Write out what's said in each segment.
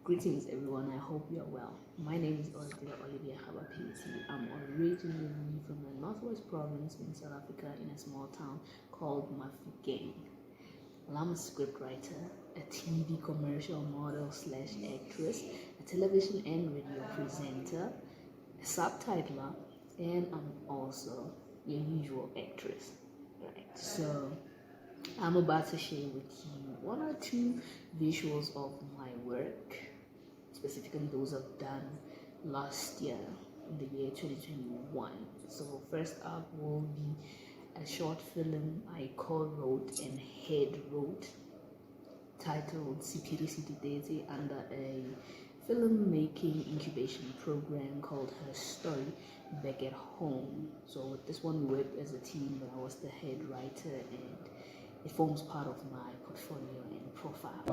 Greetings everyone, I hope you're well. My name is Olivia Gabaphethe. I'm originally from the Northwest Province in South Africa in a small town called Mafikeng. I'm a scriptwriter, a TV commercial model / actress, a television and radio presenter, a subtitler, and I'm also your usual actress. Right. So I'm about to share with you 1 or 2 visuals of my work, specifically those I've done last year in the year 2021. So first up will be a short film I co-wrote and head wrote titled Sephiri Sititetse under a filmmaking incubation program called Her Story Back at Home. So with this one we worked as a team, but I was the head writer and it forms part of my portfolio and profile.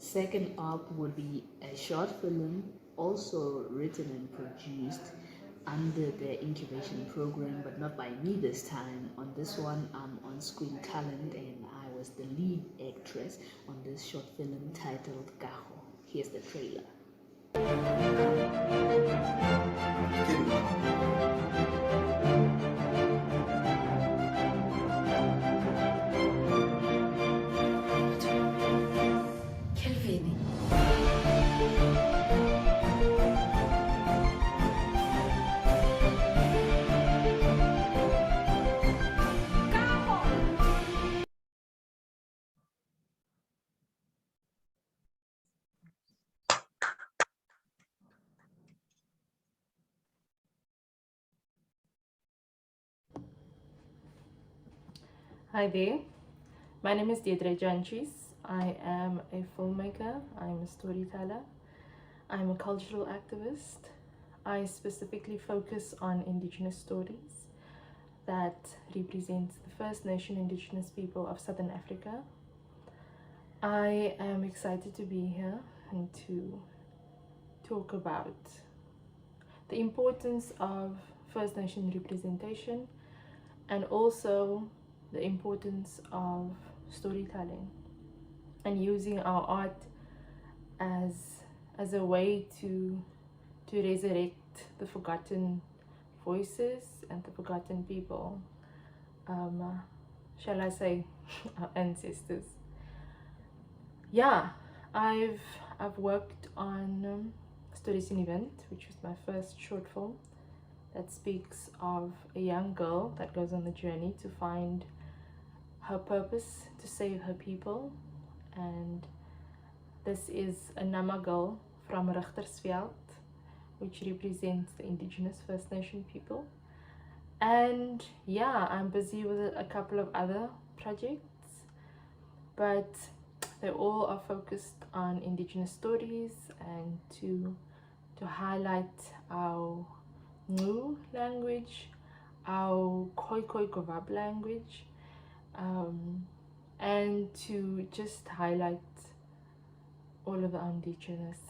Second up would be a short film also written and produced under the incubation program, but not by me this time. On this one, I'm on screen talent and I was the lead actress on this short film titled Kaho. Here's the trailer. Hi there, my name is Deidré Jantjies. I am a filmmaker, I'm a storyteller, I'm a cultural activist. I specifically focus on Indigenous stories that represent the First Nation Indigenous people of Southern Africa. I am excited to be here and to talk about the importance of First Nation representation and also the importance of storytelling and using our art as a way to resurrect the forgotten voices and the forgotten people, shall I say our ancestors. Yeah, I've worked on Stories in Event, which was my first short film that speaks of a young girl that goes on the journey to find her purpose, to save her people. And this is a Nama girl from Richtersveld, which represents the Indigenous First Nation people. And yeah, I'm busy with a couple of other projects, but they all are focused on Indigenous stories and to highlight our Ngu language, our Khoi Govab language, and to just highlight all of our indigenous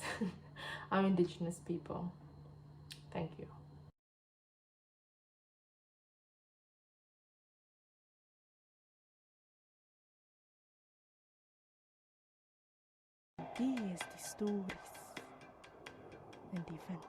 people. Thank you. Die is die stories in die wind.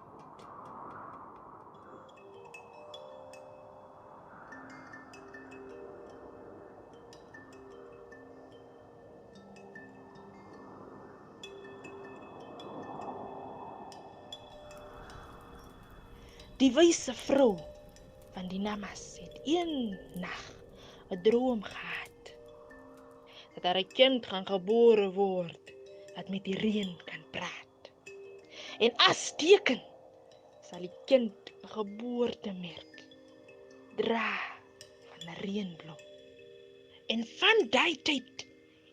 Die wyse vrou van die Namas het een nag 'n droom gehad dat haar 'n kind gaan gebore word wat met die reën kan praat. En as teken sal die kind 'n geboortemerk dra van 'n reënblom. En van daai tyd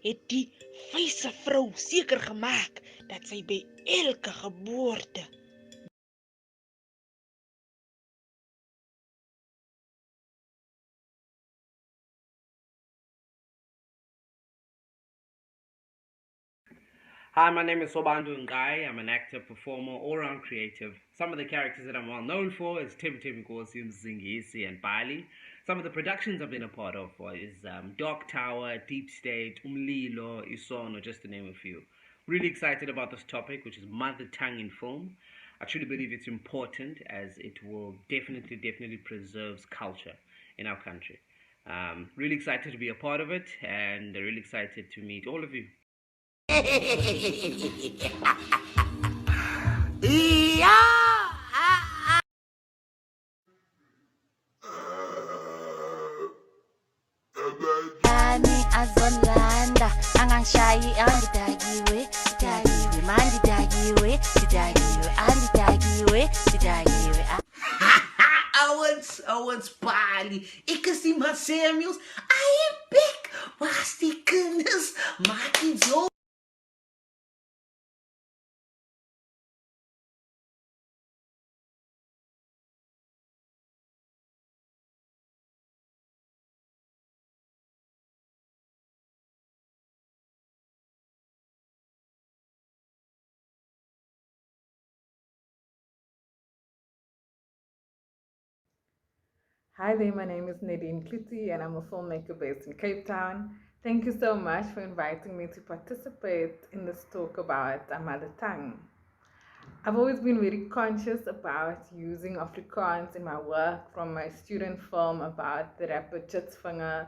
het die wyse vrou seker gemaak dat sy by elke geboorte Hi, my name is Sobantu Nqayi. I'm an actor, performer, all-round creative. Some of the characters that I'm well known for is Tim Nkosi, Zingisi, and Bali. Some of the productions I've been a part of is Dark Tower, Deep State, Umlilo, Isono, just to name a few. Really excited about this topic, which is mother tongue in film. I truly believe it's important as it will definitely preserves culture in our country. Really excited to be a part of it and really excited to meet all of you. Ani azolanda angangishayi angidakiwe dakiwe mangidakiwe didakiwe angidakiwe didakiwe Ouens Bali, ek is die Samuels. I am big. Was die kinders maak nie so. Hi there, my name is Nadine Cloete and I'm a filmmaker based in Cape Town. Thank you so much for inviting me to participate in this talk about our mother tongue. I've always been very conscious about using Afrikaans in my work, from my student film about the rapper Chitsvinger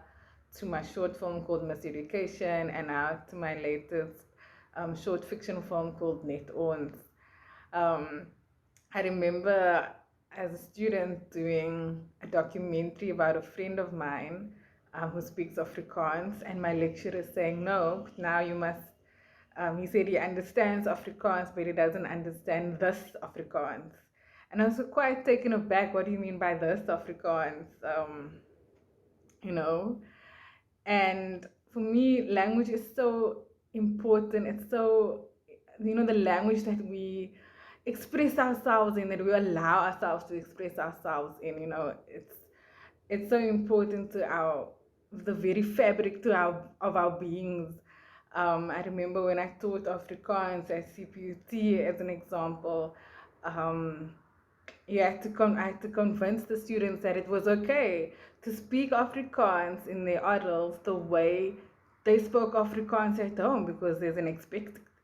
to my short film called Miseducation, and now to my latest short fiction film called Net Ons. I remember as a student doing a documentary about a friend of mine who speaks Afrikaans, and my lecturer saying, no, now you must, he said he understands Afrikaans, but he doesn't understand this Afrikaans. And I was quite taken aback, what do you mean by this Afrikaans? You know? And for me, language is so important. It's so, the language that we express ourselves in, that we allow ourselves to express ourselves in, it's so important to the very fabric of our beings. I remember when I taught Afrikaans at CPUT as an example, I had to convince the students that it was okay to speak Afrikaans in their adults the way they spoke Afrikaans at home, because there's an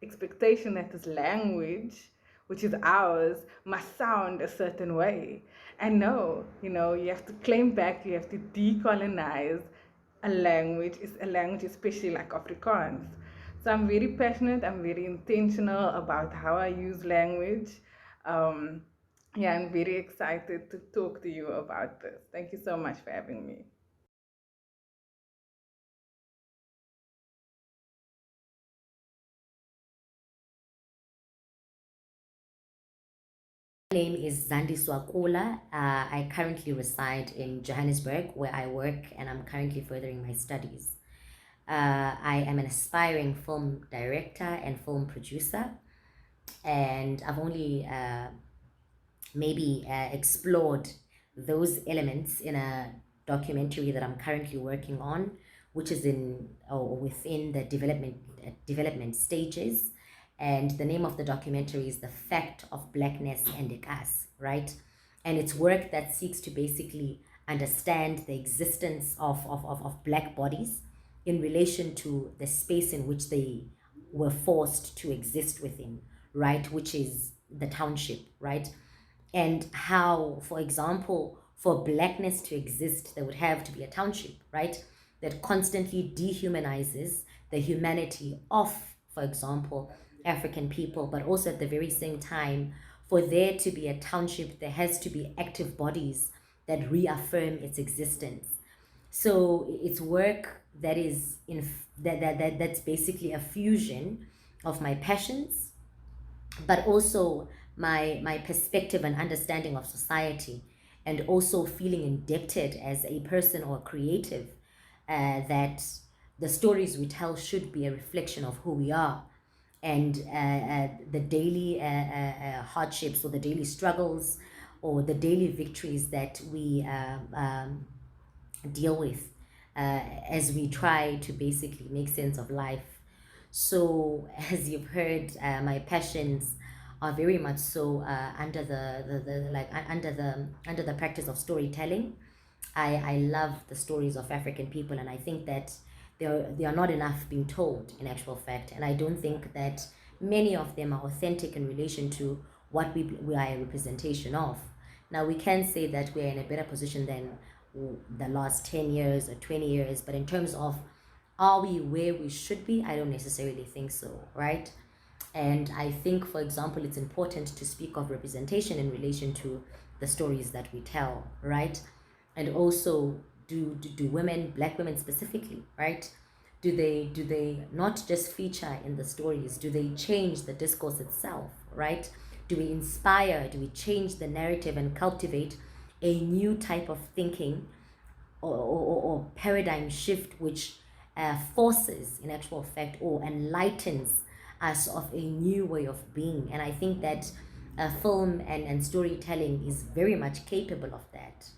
expectation that this language, which is ours, must sound a certain way. And no, you have to claim back, you have to decolonize a language, especially like Afrikaans. So I'm very passionate, I'm very intentional about how I use language. I'm very excited to talk to you about this. Thank you so much for having me. My name is Zandiswa Kula. I currently reside in Johannesburg, where I work, and I'm currently furthering my studies. I am an aspiring film director and film producer, and I've only explored those elements in a documentary that I'm currently working on, which is within the development stages. And the name of the documentary is The Fact of Blackness and Us, right? And it's work that seeks to basically understand the existence of Black bodies in relation to the space in which they were forced to exist within, right? Which is the township, right? And how, for example, for Blackness to exist, there would have to be a township, right? That constantly dehumanizes the humanity of, for example, African people, but also at the very same time, for there to be a township, there has to be active bodies that reaffirm its existence. So it's work that is that's basically a fusion of my passions, but also my perspective and understanding of society, and also feeling indebted as a person or a creative that the stories we tell should be a reflection of who we are, and the daily hardships or the daily struggles or the daily victories that we deal with as we try to basically make sense of life. So, as you've heard, my passions are very much so under the practice of storytelling. I love the stories of African people, and I think that they are not enough being told in actual fact, and I don't think that many of them are authentic in relation to what we are a representation of. Now, we can say that we're in a better position than the last 10 years or 20 years, but in terms of are we where we should be, I don't necessarily think so, right? And I think, for example, it's important to speak of representation in relation to the stories that we tell, right? And also, do women, black women specifically, right? Do they not just feature in the stories? Do they change the discourse itself, right? Do we inspire? Do we change the narrative and cultivate a new type of thinking or paradigm shift which forces, in actual fact, or enlightens us of a new way of being? And I think that film and storytelling is very much capable of that.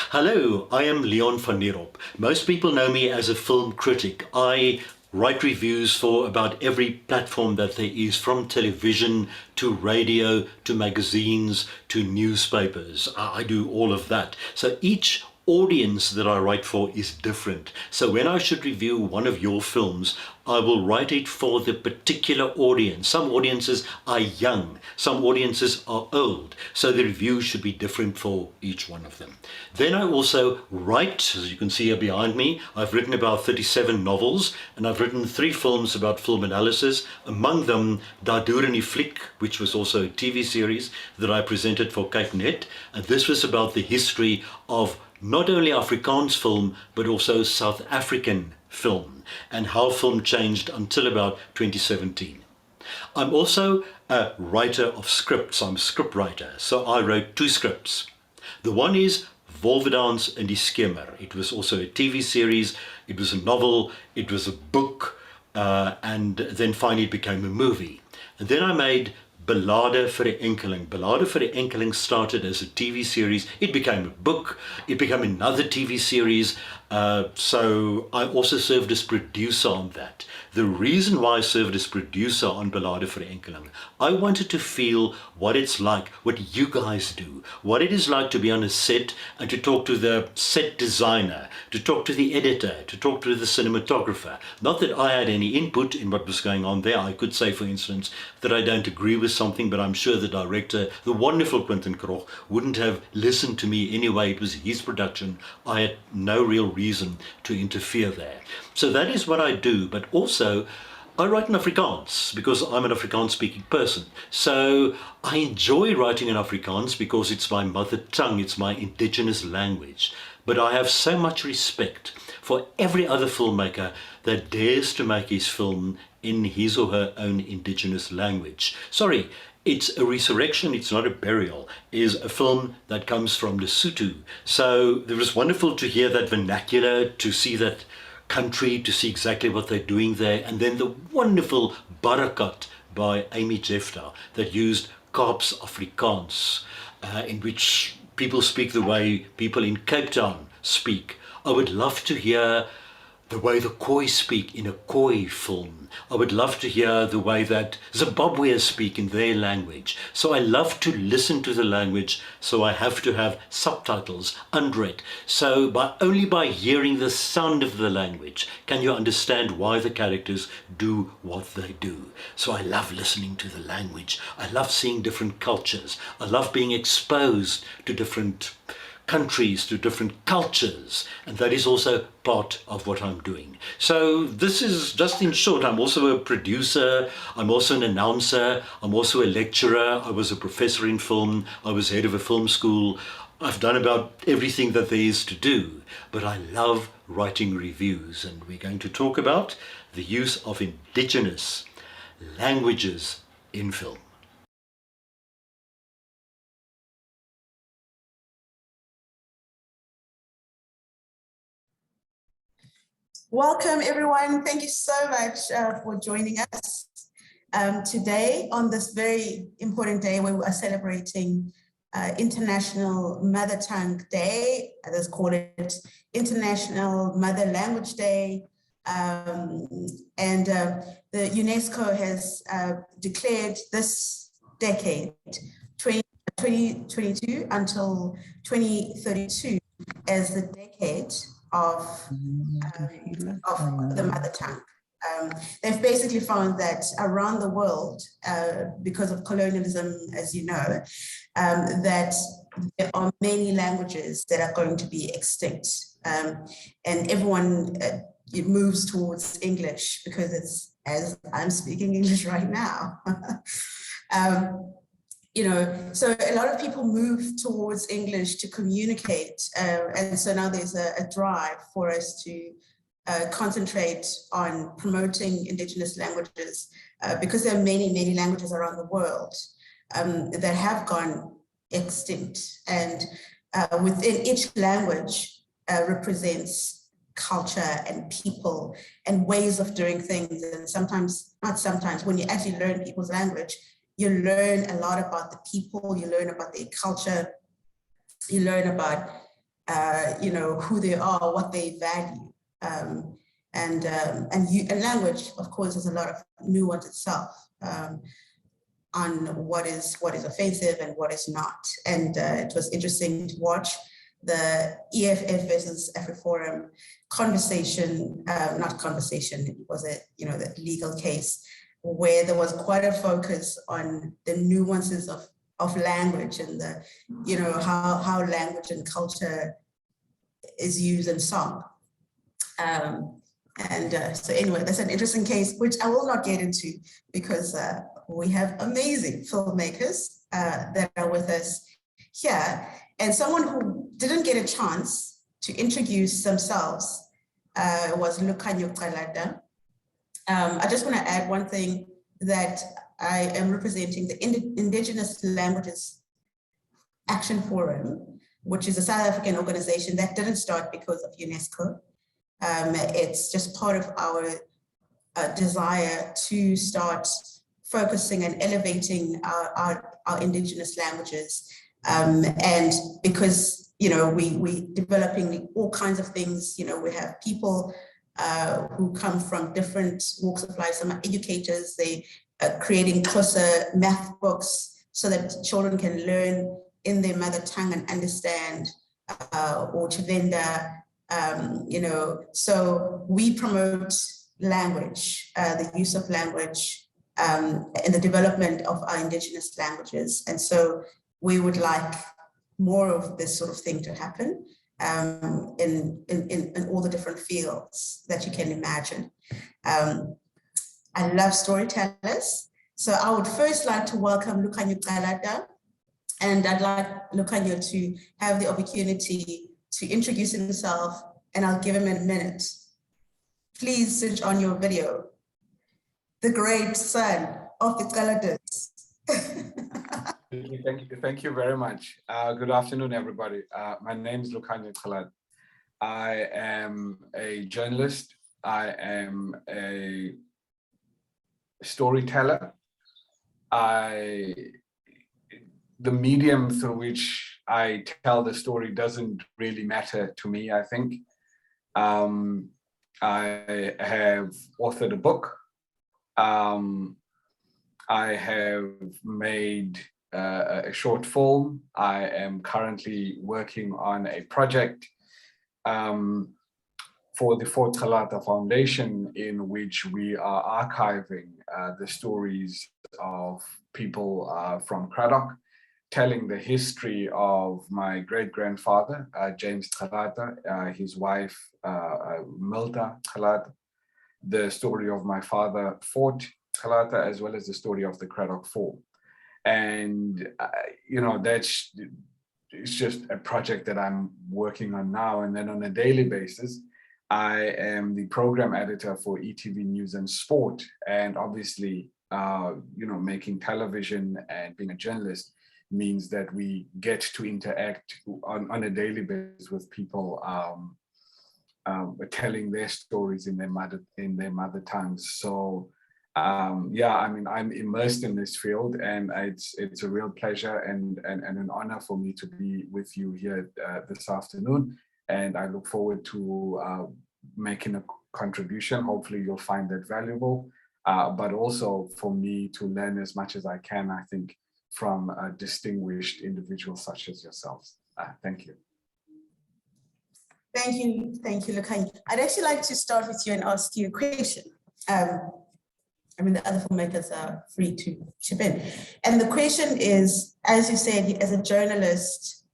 Hello, I am Leon van Nierop. Most people know me as a film critic. I write reviews for about every platform that there is, from television to radio to magazines to newspapers. I do all of that. So each audience that I write for is different. So when I should review one of your films, I will write it for the particular audience. Some audiences are young, some audiences are old, so the review should be different for each one of them. Then I also write, as you can see here behind me, I've written about 37 novels, and I've written 3 films about film analysis, among them Deidré Jantjies, which was also a TV series that I presented for Kyk Net, and this was about the history of not only Afrikaans film, but also South African film, and how film changed until about 2017. I'm also a writer of scripts. I'm a script writer, so I wrote 2 scripts. The one is Wolvedans in die Skemer. It was also a TV series, it was a novel, it was a book, and then finally it became a movie. And then I made Ballade vir die Enkeling. Ballade vir die Enkeling started as a TV series. It became a book. It became another TV series. So I also served as producer on that. The reason why I served as producer on Ballade vir die Enkeling, I wanted to feel what it's like, what you guys do, what it is like to be on a set and to talk to the set designer, to talk to the editor, to talk to the cinematographer. Not that I had any input in what was going on there. I could say, for instance, that I don't agree with something, but I'm sure the director, the wonderful Quentin Kroch, wouldn't have listened to me anyway. It was his production. I had no real reason to interfere there. So that is what I do, but also I write in Afrikaans because I'm an Afrikaans speaking person. So I enjoy writing in Afrikaans because it's my mother tongue, it's my indigenous language. But I have so much respect for every other filmmaker that dares to make his film in his or her own indigenous language. Sorry, it's a resurrection, it's not a burial, is a film that comes from Lesotho. So it was wonderful to hear that vernacular, to see that country, to see exactly what they're doing there, and then the wonderful Barakat by Amy Jefta that used Kaapse Afrikaans, in which people speak the way people in Cape Town speak. I would love to hear the way the Khoi speak in a Khoi film. I would love to hear the way that Zimbabweans speak in their language. So I love to listen to the language, so I have to have subtitles under it. So only by hearing the sound of the language can you understand why the characters do what they do. So I love listening to the language. I love seeing different cultures. I love being exposed to different countries, to different cultures, and that is also part of what I'm doing. So this is just in short. I'm also a producer, I'm also an announcer, I'm also a lecturer, I was a professor in film, I was head of a film school. I've done about everything that there is to do, but I love writing reviews, and we're going to talk about the use of indigenous languages in film. Welcome, everyone. Thank you so much for joining us today on this very important day where we are celebrating International Mother Tongue Day. Let's call it International Mother Language Day. The UNESCO has declared this decade, 2022 until 2032, as the decade of the mother tongue. They've basically found that around the world, because of colonialism, as you know, that there are many languages that are going to be extinct. And everyone it moves towards English because it's, as I'm speaking English right now. You know, so a lot of people move towards English to communicate. And so now there's a drive for us to concentrate on promoting Indigenous languages because there are many, many languages around the world that have gone extinct. And within each language represents culture and people and ways of doing things. And sometimes, not sometimes, when you actually learn people's language, you learn a lot about the people, you learn about their culture, you learn about, you know, who they are, what they value. And language, of course, has a lot of nuance itself on what is offensive and what is not. And it was interesting to watch the EFF versus AfriForum conversation, not conversation, it was a, you know, the legal case, where there was quite a focus on the nuances of language and the, you know, how language and culture is used in song. So anyway, that's an interesting case, which I will not get into because we have amazing filmmakers that are with us here. And someone who didn't get a chance to introduce themselves was Lukhanyo Calata. I just want to add one thing, that I am representing the Indigenous Languages Action Forum, which is a South African organization that didn't start because of UNESCO. It's just part of our desire to start focusing and elevating our Indigenous languages. And because, you know, we developing all kinds of things, you know, we have people who come from different walks of life. Some are educators, they are creating Xhosa math books so that children can learn in their mother tongue and understand, or Chivenda, you know. So we promote language, the use of language, and the development of our Indigenous languages. And so we would like more of this sort of thing to happen. In all the different fields that you can imagine. I love storytellers. So I would first like to welcome Lukhanyo Calata, and I'd like Lukhanyo to have the opportunity to introduce himself, and I'll give him a minute. Please switch on your video. The great son of the Calatas. Thank you very much. Good afternoon, everybody. My name is Lukhanyo Calata. I am a journalist. I am a storyteller. The medium through which I tell the story doesn't really matter to me, I think. I have authored a book. I have made a short film. I am currently working on a project for the Fort Calata Foundation, in which we are archiving the stories of people from Cradock, telling the history of my great-grandfather, James Calata, his wife, Milda Calata, the story of my father, Fort Calata, as well as the story of the Cradock Fort. And, you know, it's just a project that I'm working on now. And then on a daily basis, I am the program editor for ETV News and Sport. And obviously, making television and being a journalist means that we get to interact on a daily basis with people telling their stories in their mother tongues. So I'm immersed in this field, and it's a real pleasure and an honor for me to be with you here this afternoon. And I look forward to making a contribution. Hopefully you'll find that valuable, but also for me to learn as much as I can, I think, from distinguished individuals such as yourselves. Thank you. Thank you, Lukhanyo. I'd actually like to start with you and ask you a question. The other filmmakers are free to chip in. And the question is, as you said, as a journalist,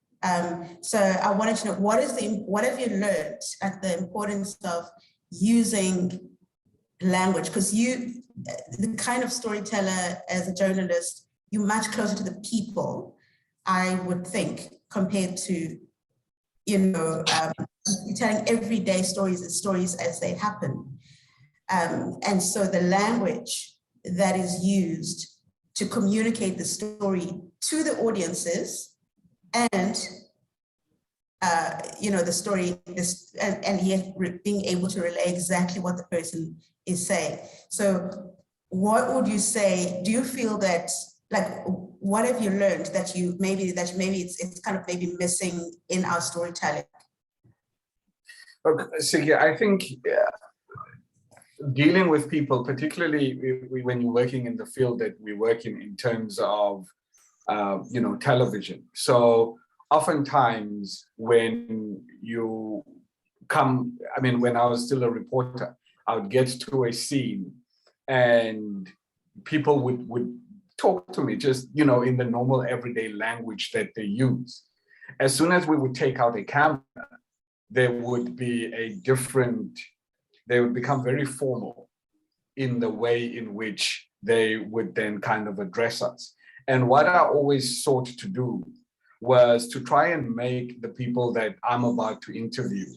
so I wanted to know, what have you learned at the importance of using language? Because the kind of storyteller as a journalist, you're much closer to the people, I would think, compared to, telling everyday stories as they happen. And so the language that is used to communicate the story to the audiences and, the story, and yet being able to relay exactly what the person is saying. So what would you say, do you feel that, what have you learned that maybe it's kind of maybe missing in our storytelling? Okay, Siggy, I think dealing with people, particularly when you're working in the field that we work in terms of, television. So oftentimes when you come, when I was still a reporter, I would get to a scene and people would talk to me just, in the normal everyday language that they use. As soon as we would take out a camera, there would be they would become very formal in the way in which they would then kind of address us. And what I always sought to do was to try and make the people that I'm about to interview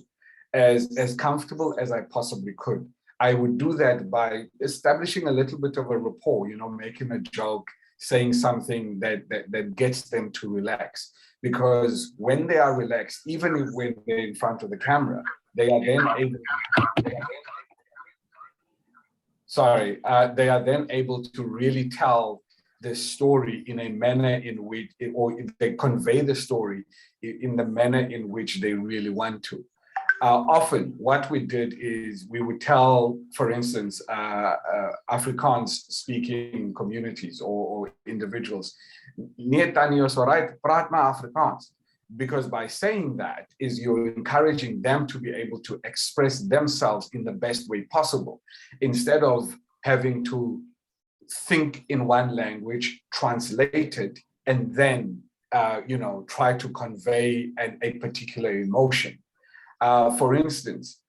as comfortable as I possibly could. I would do that by establishing a little bit of a rapport, making a joke, saying something that gets them to relax. Because when they are relaxed, even when they're in front of the camera, they are then able to really tell the story in a manner in which, or they convey the story in the manner in which they really want to. Often what we did is we would tell, for instance, Afrikaans speaking communities or individuals, praat maar Afrikaans. Because by saying that is you're encouraging them to be able to express themselves in the best way possible, instead of having to think in one language, translate it, and then try to convey a particular emotion. For instance,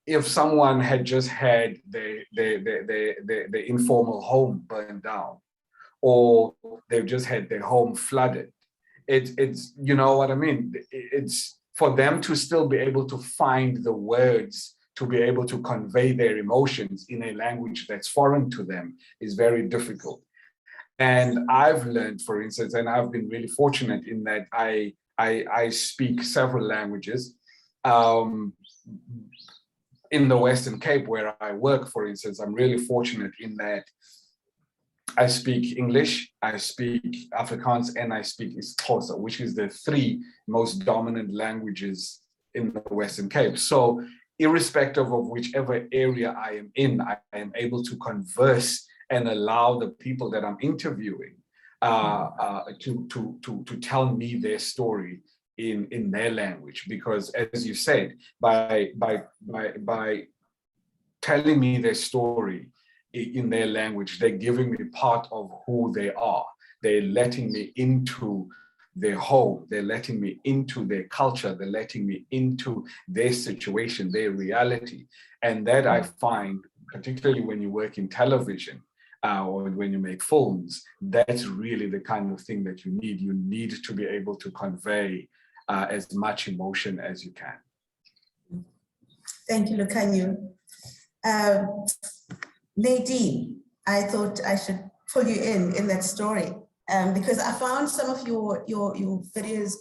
if someone had just had the informal home burned down, or they've just had their home flooded, it's you know what I mean? It's for them to still be able to find the words to be able to convey their emotions in a language that's foreign to them is very difficult. And I've learned, for instance, and I've been really fortunate in that I speak several languages. In the Western Cape, where I work, for instance, I'm really fortunate in that I speak English, I speak Afrikaans, and I speak Xhosa, which is the three most dominant languages in the Western Cape. So irrespective of whichever area I am in, I am able to converse and allow the people that I'm interviewing to tell me their story in their language. Because as you said, by telling me their story in their language, they're giving me part of who they are. They're letting me into their home, they're letting me into their culture, they're letting me into their situation, their reality. And that I find, particularly when you work in television or when you make films, that's really the kind of thing that you need. You need to be able to convey as much emotion as you can. Thank you, Lukhanyo. Nadine, I thought I should pull you in that story, because I found some of your videos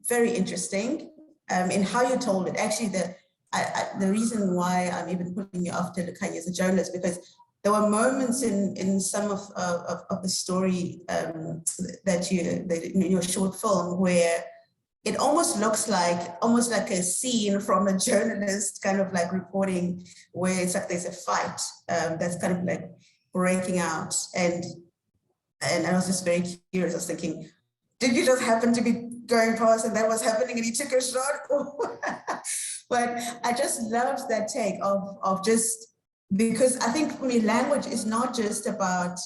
very interesting in how you told it. Actually, the reason why I'm even putting you after Lukhanyo as a journalist, because there were moments in some of the story that in your short film where it almost looks like a scene from a journalist kind of like reporting, where it's like there's a fight that's kind of like breaking out, and I was just very curious. I was thinking, did you just happen to be going past and that was happening and he took a shot? But I just loved that take of just, because I think for me, language is not just about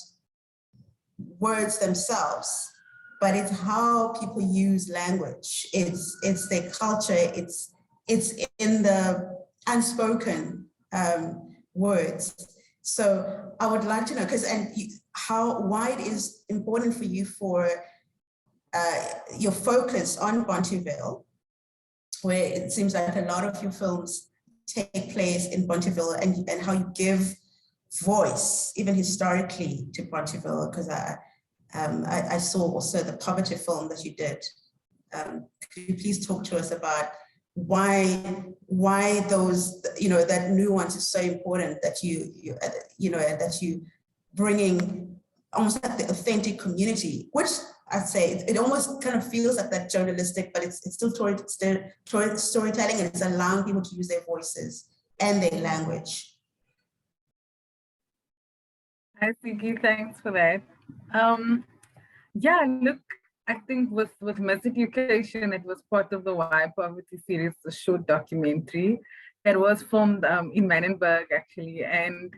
words themselves, but it's how people use language. It's their culture. It's in the unspoken words. So I would like to know, why it is important for you for your focus on Bontuville, where it seems like a lot of your films take place in Bontuville, and how you give voice, even historically, to Bontuville, because I saw also the poverty film that you did. Could you please talk to us about why those, that nuance is so important, that that you bringing almost like the authentic community, which I'd say it almost kind of feels like that journalistic, but it's still storytelling, and it's allowing people to use their voices and their language. Hi, Siki, thanks for that. Yeah, look, I think with Miseducation, it was part of the Why Poverty series, the short documentary that was filmed in Manenberg, actually. And,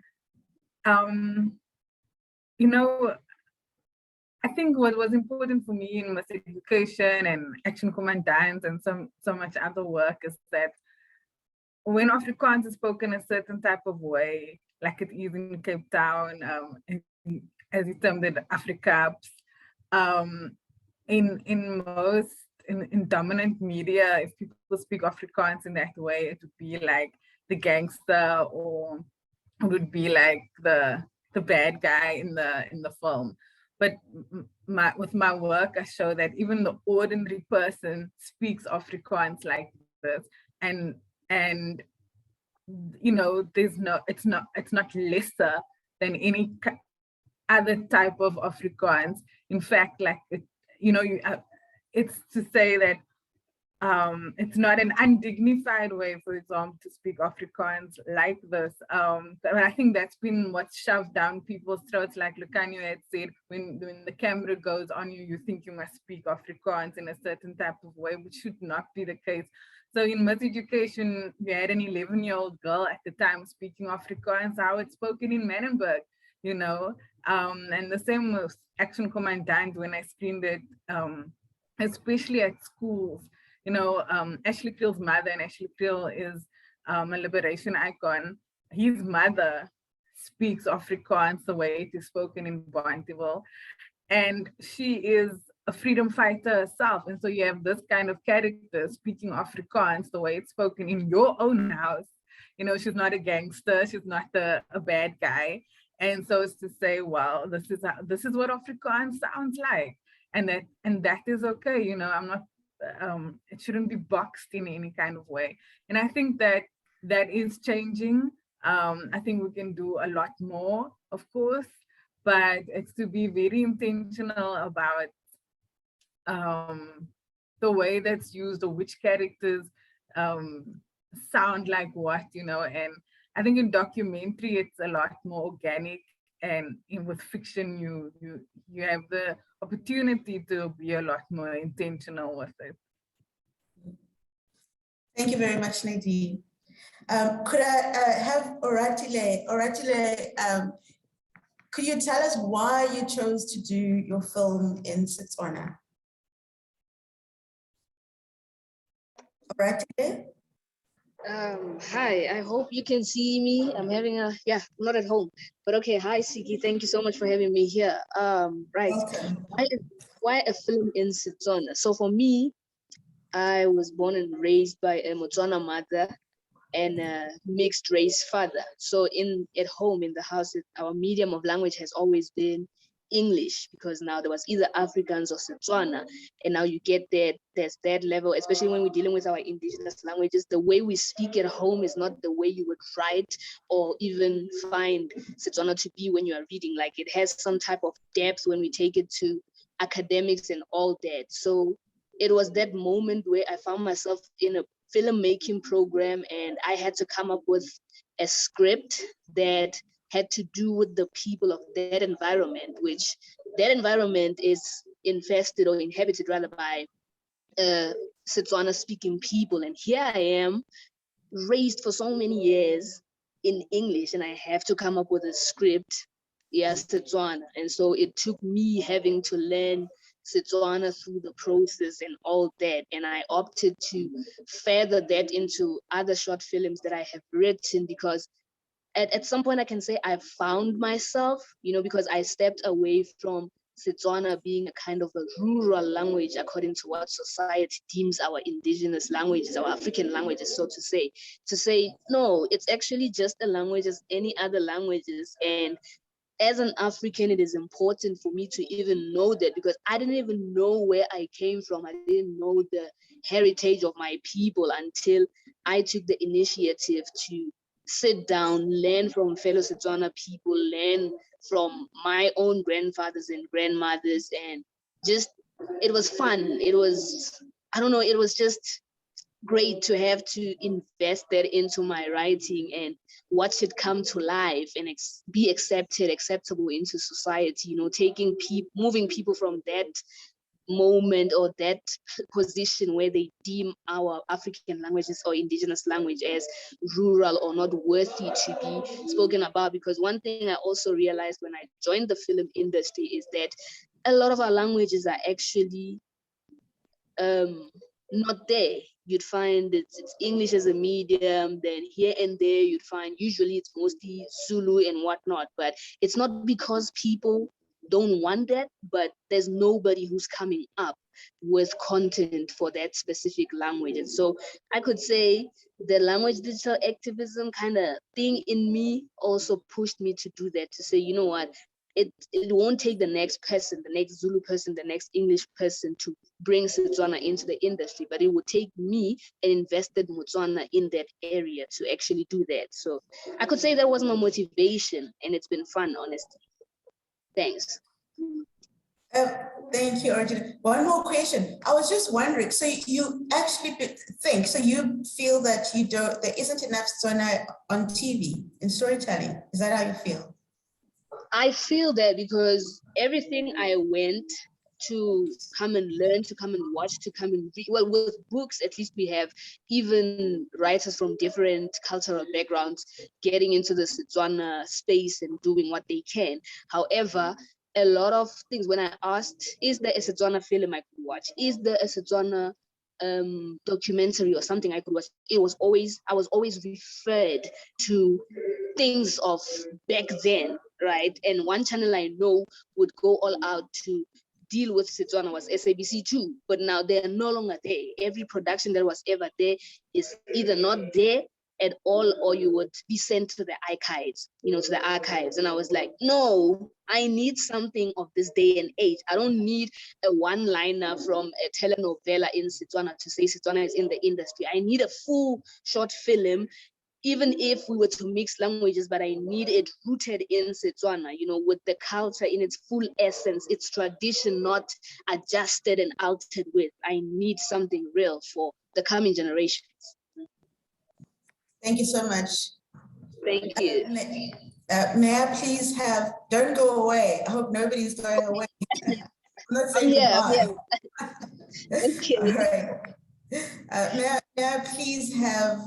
I think what was important for me in Miseducation and Action Commandants and so much other work is that when Afrikaans is spoken a certain type of way, like it is in Cape Town, as you termed it, Afrikaans, in dominant media, if people speak Afrikaans in that way, it would be like the gangster, or it would be like the bad guy in the film. But with my work, I show that even the ordinary person speaks Afrikaans like this, and there's it's not lesser than any other type of Afrikaans. In fact, like it's to say that it's not an undignified way, for example, to speak Afrikaans like this. But I think that's been what's shoved down people's throats. Like Lukhanyo had said, when the camera goes on you, you think you must speak Afrikaans in a certain type of way, which should not be the case. So in Miseducation, we had an 11-year-old girl at the time speaking Afrikaans, how it's spoken in Manenberg, and the same with Action Commandant when I screened it, especially at schools. Ashley Creel's mother, and Ashley Creel is a liberation icon. His mother speaks Afrikaans the way it is spoken in Bontuville, and she is a freedom fighter herself. And so you have this kind of character speaking Afrikaans the way it's spoken in your own house. She's not a gangster, she's not a bad guy. And so it's to say, well, this is what Afrikaans sounds like, and that is okay. I'm not. It shouldn't be boxed in any kind of way. And I think that is changing. I think we can do a lot more, of course, but it's to be very intentional about the way that's used, or which characters sound like what, and I think in documentary it's a lot more organic, and with fiction you have the opportunity to be a lot more intentional with it. Thank you very much, Nadine. Could I have Oratile? Oratile, could you tell us why you chose to do your film in SeTswana? Oratile? Hi, I hope you can see me. I'm having I'm not at home, but okay. Hi, Siki. Thank you so much for having me here. Right. Why a film in SeTswana? So for me, I was born and raised by a Motswana mother, and a mixed race father. So at home, in the house, our medium of language has always been English, because now there was either Afrikaans or SeTswana, and now you get there's that level, especially when we're dealing with our indigenous languages. The way we speak at home is not the way you would write or even find SeTswana to be when you are reading. Like, it has some type of depth when we take it to academics and all that. So it was that moment where I found myself in a filmmaking program, and I had to come up with a script that had to do with the people of that environment, which that environment is infested or inhabited rather by SeTswana speaking people. And here I am, raised for so many years in English, and I have to come up with a script, SeTswana. And so it took me having to learn SeTswana through the process and all that. And I opted to feather that into other short films that I have written, because at some point I can say I found myself, because I stepped away from SeTswana being a kind of a rural language according to what society deems our indigenous languages, our African languages, so to say, no, it's actually just a language as any other languages. And as an African, it is important for me to even know that, because I didn't even know where I came from. I didn't know the heritage of my people until I took the initiative to sit down, learn from fellow SeTswana people, learn from my own grandfathers and grandmothers, and just, it was fun. It was, I don't know, it was just great to have to invest that into my writing and watch it come to life and be acceptable into society, moving people from that moment or that position where they deem our African languages or indigenous language as rural or not worthy to be spoken about. Because one thing I also realized when I joined the film industry is that a lot of our languages are actually not there. You'd find it's English as a medium, then here and there you'd find usually it's mostly Zulu and whatnot, but it's not because people don't want that, but there's nobody who's coming up with content for that specific language. And so I could say the language digital activism kind of thing in me also pushed me to do that, to say, you know what, it won't take the next person, the next Zulu person, the next English person to bring SeTswana into the industry, but it would take me, an invested Motswana in that area, to actually do that. So I could say that was my motivation, and it's been fun, honestly. Thanks. Thank you, Oratile. One more question. I was just wondering, so you actually think, so you feel that there isn't enough SeTswana on TV in storytelling? Is that how you feel? I feel that because everything I went to come and learn, to come and watch, to come and read, well, with books, at least we have even writers from different cultural backgrounds getting into the SeTswana space and doing what they can. However, a lot of things, when I asked, is there a SeTswana film I could watch? Is there a SeTswana documentary or something I could watch? I was always referred to things of back then, right? And one channel I know would go all out to deal with SeTswana was SABC2, but now they are no longer there. Every production that was ever there is either not there at all, or you would be sent to the archives, to the archives. And I was like, no, I need something of this day and age. I don't need a one-liner from a telenovela in SeTswana to say SeTswana is in the industry. I need a full short film, even if we were to mix languages, but I need it rooted in SeTswana, with the culture in its full essence, its tradition, not adjusted and altered with. I need something real for the coming generations. Thank you so much. Thank you. May I please have, don't go away. I hope nobody's going away. I'm not saying goodbye. Okay. All right. May I please have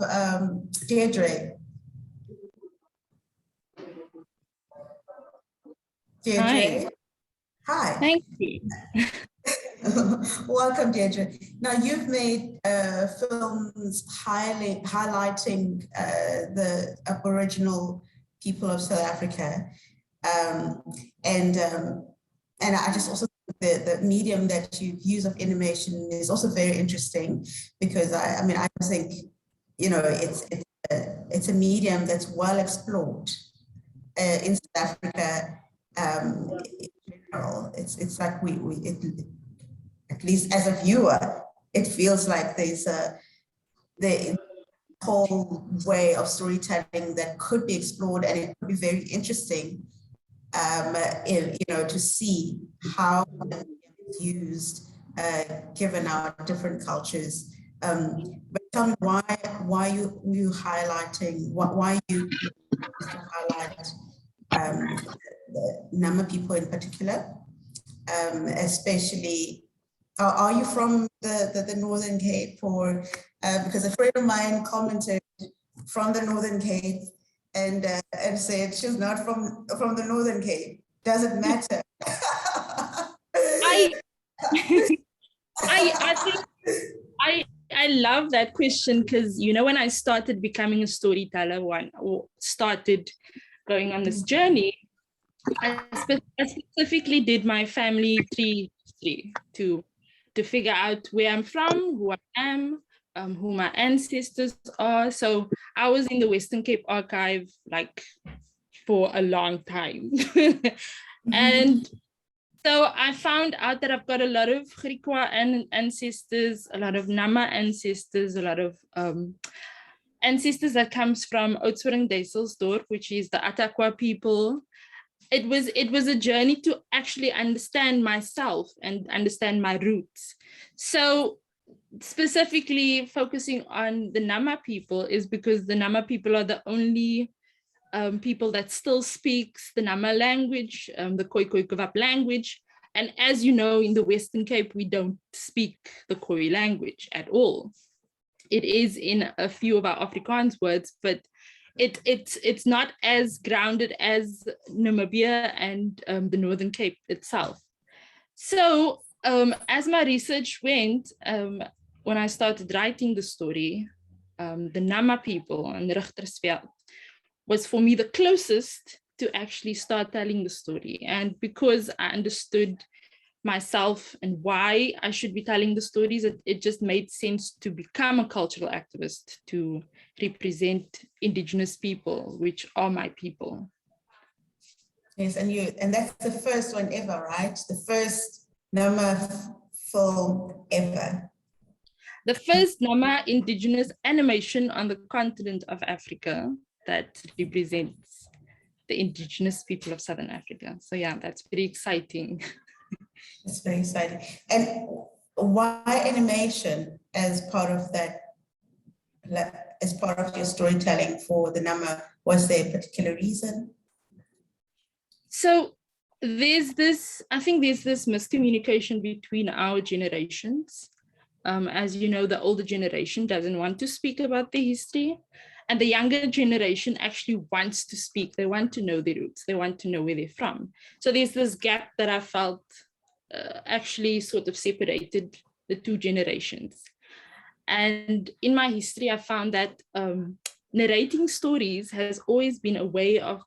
Deidré? Deidré? Hi. Thank you. Welcome, Deidré. Now, you've made films highlighting the Aboriginal people of South Africa, and I just also think the medium that you use of animation is also very interesting, because I think it's it's a medium that's well explored in South Africa. In general, it's like at least as a viewer, it feels like there's the whole way of storytelling that could be explored, and it could be very interesting, to see how it's used given our different cultures. But tell me why you highlighting, why you highlight the Nama people in particular, especially, are you from the Northern Cape, or because a friend of mine commented from the Northern Cape and said she's not from the Northern Cape. Does it matter? I love that question, because when I started becoming a storyteller, or started going on this journey, I specifically did my family tree history to figure out where I'm from, who I am, who my ancestors are. So I was in the Western Cape archive like for a long time. And so I found out that I've got a lot of Griqua ancestors, a lot of Nama ancestors, a lot of ancestors that comes from Oudtshoorn-Duiselsdorp, which is the Ataqua people. It was a journey to actually understand myself and understand my roots. So specifically focusing on the Nama people is because the Nama people are the only people that still speaks the Nama language, the Khoi language. And as you know, in the Western Cape, we don't speak the Khoi language at all. It is in a few of our Afrikaans words, but it's not as grounded as Namibia and the Northern Cape itself. So as my research went, when I started writing the story, the Nama people and Richtersveld was for me the closest to actually start telling the story. And because I understood myself and why I should be telling the stories, it just made sense to become a cultural activist, to represent Indigenous people, which are my people. Yes, and that's the first one ever, right? The first Nama film ever. The first Nama Indigenous animation on the continent of Africa that represents the Indigenous people of Southern Africa. So yeah, that's very exciting. It's very exciting. And why animation as part of that, as part of your storytelling for the Nama? Was there a particular reason? So I think there's this miscommunication between our generations. As you know, the older generation doesn't want to speak about the history, and the younger generation actually wants to speak. They want to know their roots. They want to know where they're from. So there's this gap that I felt actually sort of separated the two generations. And in my history, I found that narrating stories has always been a way of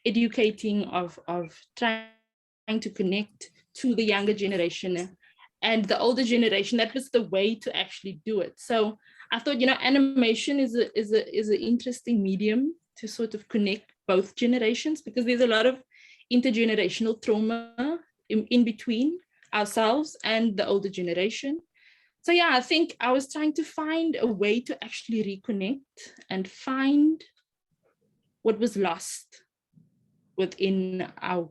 educating, of trying to connect to the younger generation and the older generation. That was the way to actually do it. So I thought, animation is an interesting medium to sort of connect both generations, because there's a lot of intergenerational trauma in between ourselves and the older generation. So yeah, I think I was trying to find a way to actually reconnect and find what was lost within our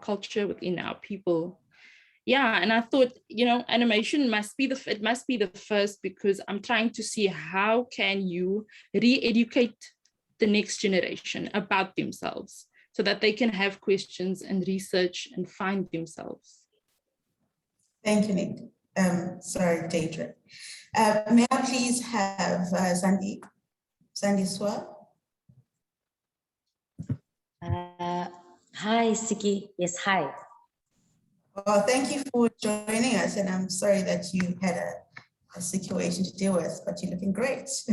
culture, within our people. Yeah, and I thought, animation must be the first, because I'm trying to see how can you re-educate the next generation about themselves so that they can have questions and research and find themselves. Thank you, Nick. Sorry, Deidré. May I please have Zandiswa? Hi, Siki. Yes, hi. Well, thank you for joining us, and I'm sorry that you had a situation to deal with, but you're looking great. So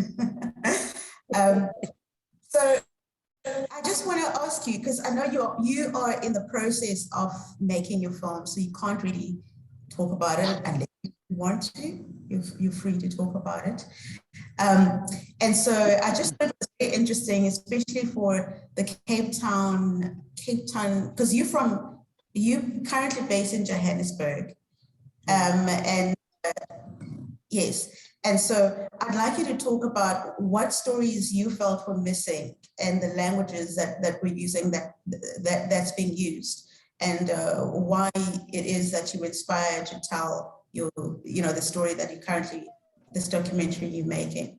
I just want to ask you, because I know you are in the process of making your film, so you can't really talk about it unless you want to. You're free to talk about it. And so I just thought it was very interesting, especially for the Cape Town, because you currently based in Johannesburg. And yes, and so I'd like you to talk about what stories you felt were missing and the languages that we're using that's being used, and why it is that you were inspired to tell the story that you currently, this documentary you're making.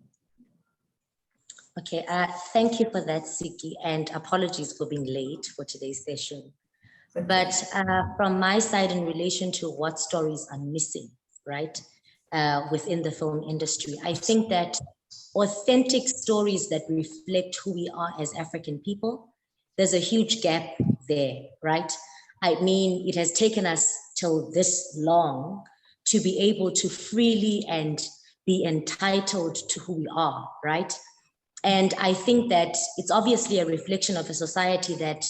Okay, thank you for that, Siki, and apologies for being late for today's session. But from my side, in relation to what stories are missing, right, within the film industry, I think that authentic stories that reflect who we are as African people, there's a huge gap there, right? I mean, it has taken us till this long to be able to freely and be entitled to who we are, right? And I think that it's obviously a reflection of a society that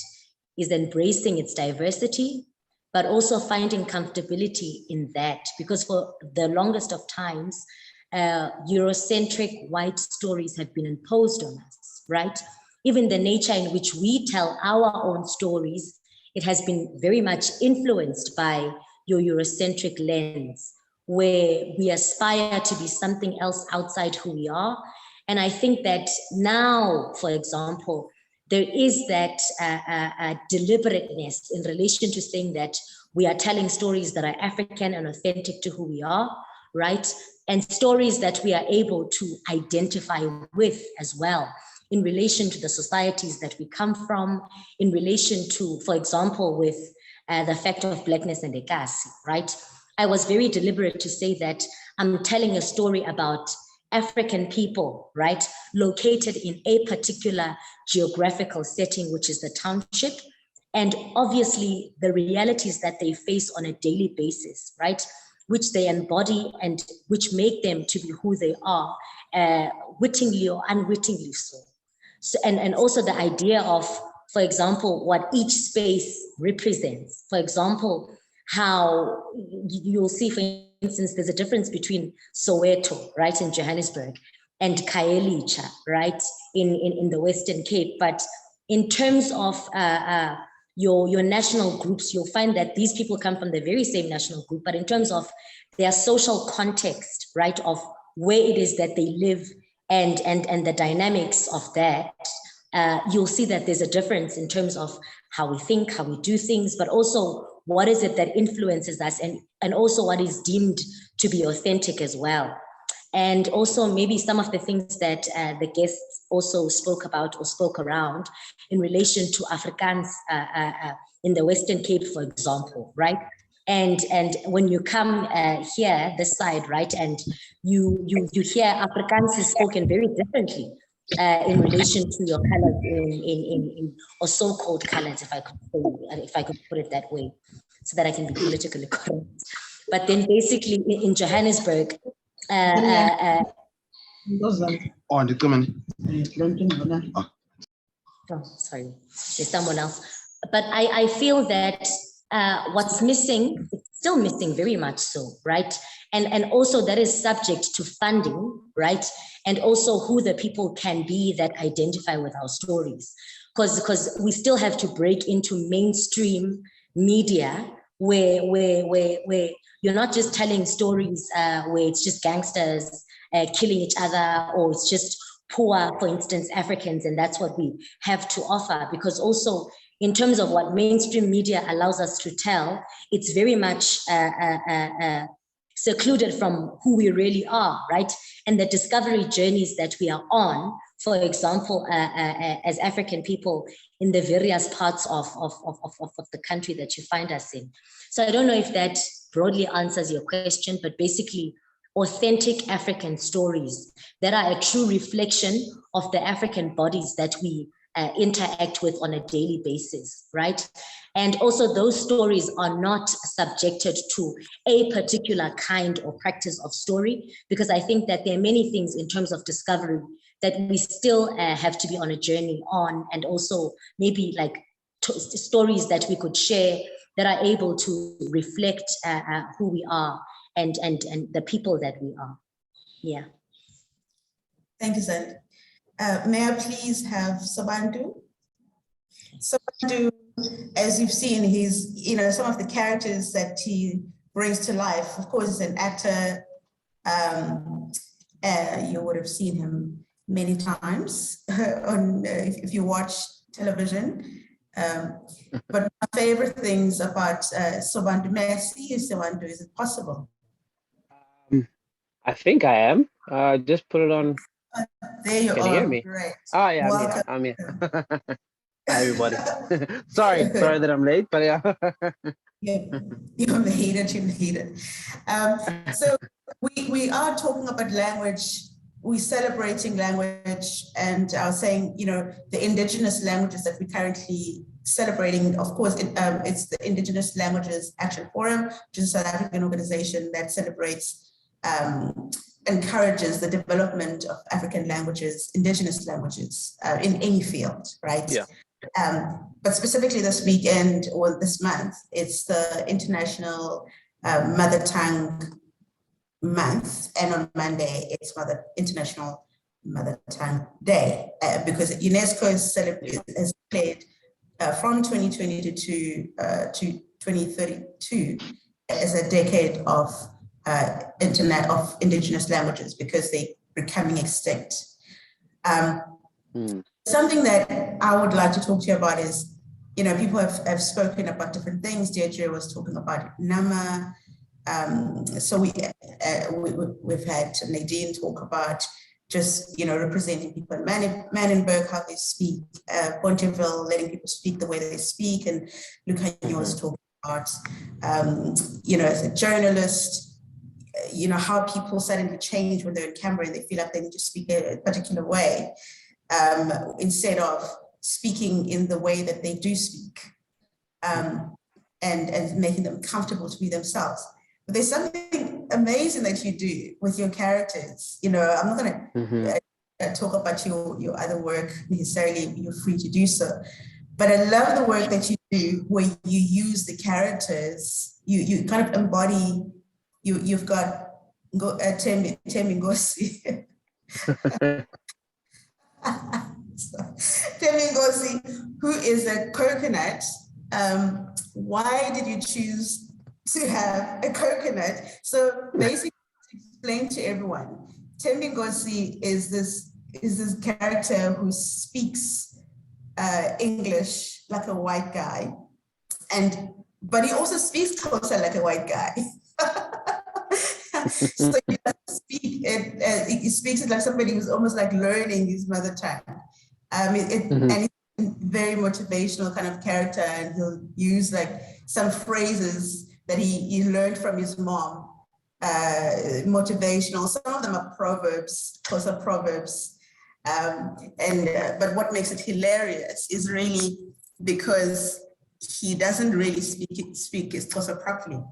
is embracing its diversity, but also finding comfortability in that, because for the longest of times, Eurocentric white stories have been imposed on us, right? Even the nature in which we tell our own stories, it has been very much influenced by your Eurocentric lens, where we aspire to be something else outside who we are. And I think that now, for example, there is that deliberateness in relation to saying that we are telling stories that are African and authentic to who we are, right? And stories that we are able to identify with as well in relation to the societies that we come from, in relation to, for example, with the fact of Blackness and Ekasi, right? I was very deliberate to say that I'm telling a story about African people, right, located in a particular geographical setting, which is the township, and obviously the realities that they face on a daily basis, right, which they embody and which make them to be who they are, wittingly or unwittingly so. And also the idea of, for example, what each space represents. For example, how you'll see, for instance, there's a difference between Soweto, right, in Johannesburg, and Khayelitsha, right, in the Western Cape. But in terms of your national groups, you'll find that these people come from the very same national group, but in terms of their social context, right, of where it is that they live and the dynamics of that, you'll see that there's a difference in terms of how we think, how we do things, but also what is it that influences us, and also what is deemed to be authentic as well. And also maybe some of the things that the guests also spoke about or spoke around in relation to Afrikaans in the Western Cape, for example, right? And when you come here, this side, right, and you hear Afrikaans is spoken very differently in relation to your colors in or so-called colors, if I could put it that way, so that I can be politically correct. But then basically in Johannesburg, oh, sorry, there's someone else. But I feel that what's missing, it's still missing very much so, right? And also that is subject to funding, right? And also who the people can be that identify with our stories. Because we still have to break into mainstream media where you're not just telling stories where it's just gangsters killing each other, or it's just poor, for instance, Africans, and that's what we have to offer. Because also in terms of what mainstream media allows us to tell, it's very much secluded from who we really are, right? And the discovery journeys that we are on, for example, as African people in the various parts of the country that you find us in. So I don't know if that broadly answers your question, but basically authentic African stories that are a true reflection of the African bodies that we interact with on a daily basis, right? And also those stories are not subjected to a particular kind or practice of story, because I think that there are many things in terms of discovery that we still have to be on a journey on, and also maybe like stories that we could share that are able to reflect who we are and the people that we are. Yeah. Thank you, Zand. May I please have Sobantu? Sobantu, as you've seen, he's, some of the characters that he brings to life. Of course, he's an actor. You would have seen him many times on if you watch television. But my favorite things about Sobantu, may I see you, Sobantu? Is it possible? I think I am. Just put it on. There you Can are. you hear me? Great. Oh yeah, Welcome. I'm here. Hi everybody. sorry that I'm late, but yeah. You made it. So we are talking about language. We're celebrating language, and I was saying, the indigenous languages that we're currently celebrating. Of course, it's the Indigenous Languages Action Forum, which is a South African organization that celebrates, encourages the development of African languages, indigenous languages, in any field, right? Yeah. But specifically this weekend or this month, it's the International Mother Tongue Month, and on Monday it's International Mother Tongue Day, because UNESCO has declared from 2020 to 2032 as a decade of indigenous languages, because they're becoming extinct. Something that I would like to talk to you about is, people have spoken about different things. Deidré was talking about Nama. So we've had Nadine talk about just, representing people in Manenberg, how they speak, Pontyville, letting people speak the way they speak, and Lukhanyo was talking about, as a journalist, how people suddenly change when they're in Canberra and they feel like they need to speak a particular way, instead of speaking in the way that they do speak, and making them comfortable to be themselves. But there's something amazing that you do with your characters. I'm not going to talk about your other work necessarily. You're free to do so. But I love the work that you do where you use the characters. You kind of embody. You've got Thembi Ngosi. Thembi Ngosi, who is a coconut. Why did you choose to have a coconut? So basically, to explain to everyone, Thembi Ngosi is this character who speaks English like a white guy, but he also speaks Xhosa like a white guy. So he doesn't speak it. He speaks it like somebody who's almost like learning his mother tongue. And he's a very motivational kind of character, and he'll use like some phrases that he learned from his mom, motivational. Some of them are proverbs, Xhosa proverbs. But what makes it hilarious is really because he doesn't really speak his Xhosa properly.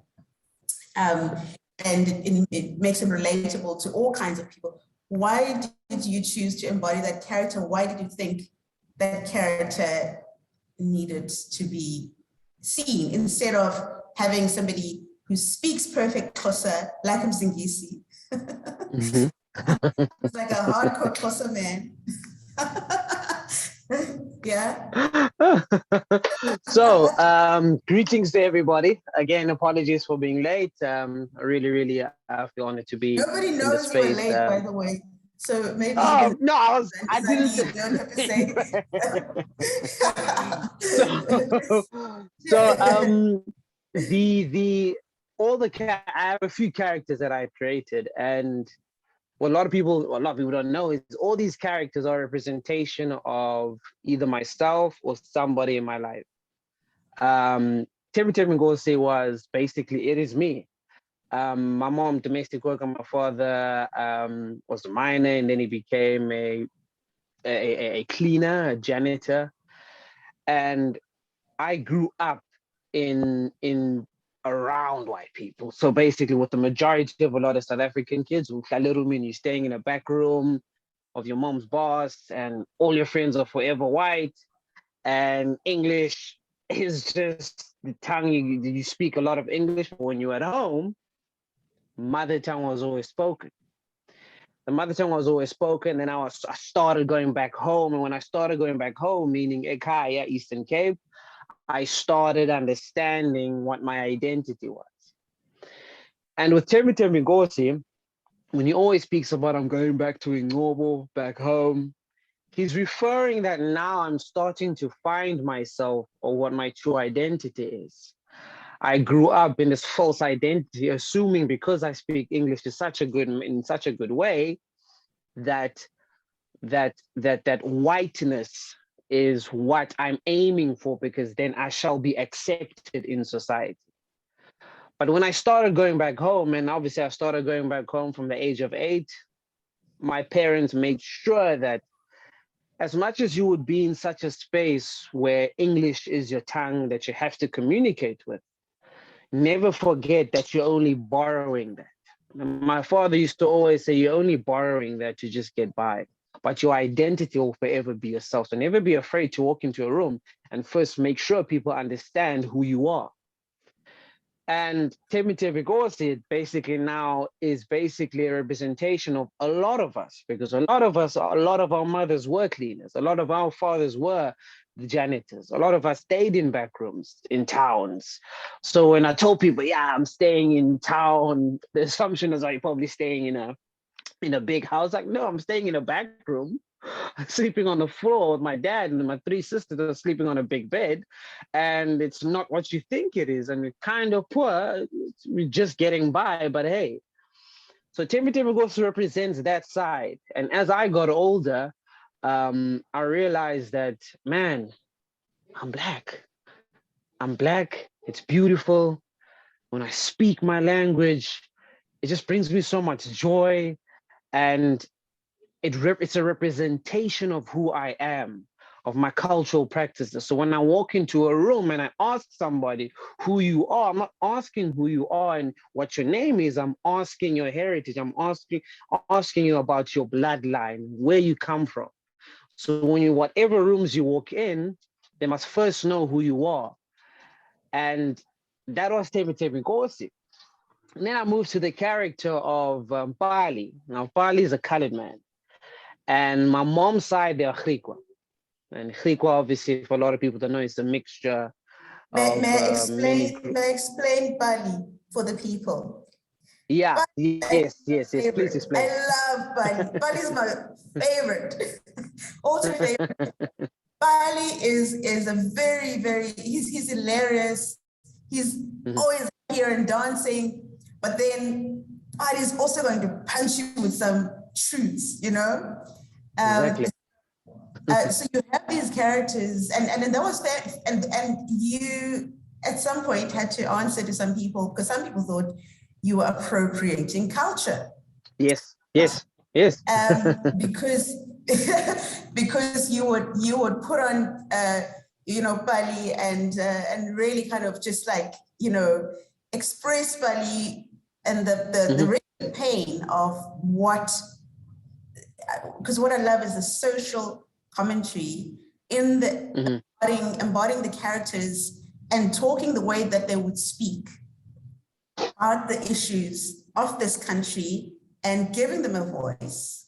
And it makes him relatable to all kinds of people. Why did you choose to embody that character? Why did you think that character needed to be seen instead of having somebody who speaks perfect Xhosa like Mzingisi? It's like a hardcore Xhosa man. Yeah. So, greetings to everybody. Again, apologies for being late. I really feel honored to be Nobody in the knows you were space. late, by the way. So maybe Oh no, I didn't. You don't have to say. I have a few characters that I created, and what a lot of people don't know is all these characters are a representation of either myself or somebody in my life. Thembi Ngosi was basically, it is me. My mom, domestic worker, my father was a miner, and then he became a cleaner, a janitor. And I grew up in around white people. So basically with the majority of a lot of South African kids, you're staying in a back room of your mom's boss, and all your friends are forever white, and English is just the tongue. You speak a lot of English, but when you're at home, mother tongue was always spoken. The mother tongue was always spoken. Then I started going back home. And when I started going back home, meaning Ekhaya, Eastern Cape, I started understanding what my identity was. And with Temi Ngosi, when he always speaks about I'm going back to Nierop, back home, he's referring that now I'm starting to find myself or what my true identity is. I grew up in this false identity, assuming because I speak English in such a good way that whiteness is what I'm aiming for, because then I shall be accepted in society. But when I started going back home, and obviously I started going back home from the age of 8, my parents made sure that as much as you would be in such a space where English is your tongue that you have to communicate with, never forget that you're only borrowing that. My father used to always say, you're only borrowing that to just get by, but your identity will forever be yourself. So never be afraid to walk into a room and first make sure people understand who you are. And Temi Ngosi basically now is basically a representation of a lot of us, because a lot of our mothers were cleaners. A lot of our fathers were the janitors. A lot of us stayed in back rooms in towns. So when I told people, yeah, I'm staying in town, the assumption is, are you probably staying in a big house? Like, no, I'm staying in a back room, sleeping on the floor with my dad, and my 3 sisters are sleeping on a big bed. And it's not what you think it is. And we're kind of poor. We're just getting by, but hey. So Temi Ngosi represents that side. And as I got older, I realized that, man, I'm black. I'm black. It's beautiful. When I speak my language, it just brings me so much joy. And it's a representation of who I am, of my cultural practices. So when I walk into a room and I ask somebody who you are, I'm not asking who you are and what your name is. I'm asking your heritage. I'm asking you about your bloodline, where you come from. So when you, whatever rooms you walk in, they must first know who you are. And that was Temi Ngosi. And then I moved to the character of Pali. Now, Pali is a colored man. And my mom's side, they're Griqua. And Griqua, obviously, for a lot of people to know, it's a mixture of May I many. explain Bali for the people? Yeah, Bali yes, please explain. I love Bali. Bali is my favorite, ultimate favorite. Bali is a very, he's hilarious. He's always here and dancing, but then Bali is also going to punch you with some truths, you know? Exactly. So you have these characters, and that was that, and you at some point had to answer to some people, because some people thought you were appropriating culture. Yes. Because because you would put on Bali and really kind of just like express Bali and the real pain of what, because what I love is the social commentary in the embodying the characters and talking the way that they would speak about the issues of this country and giving them a voice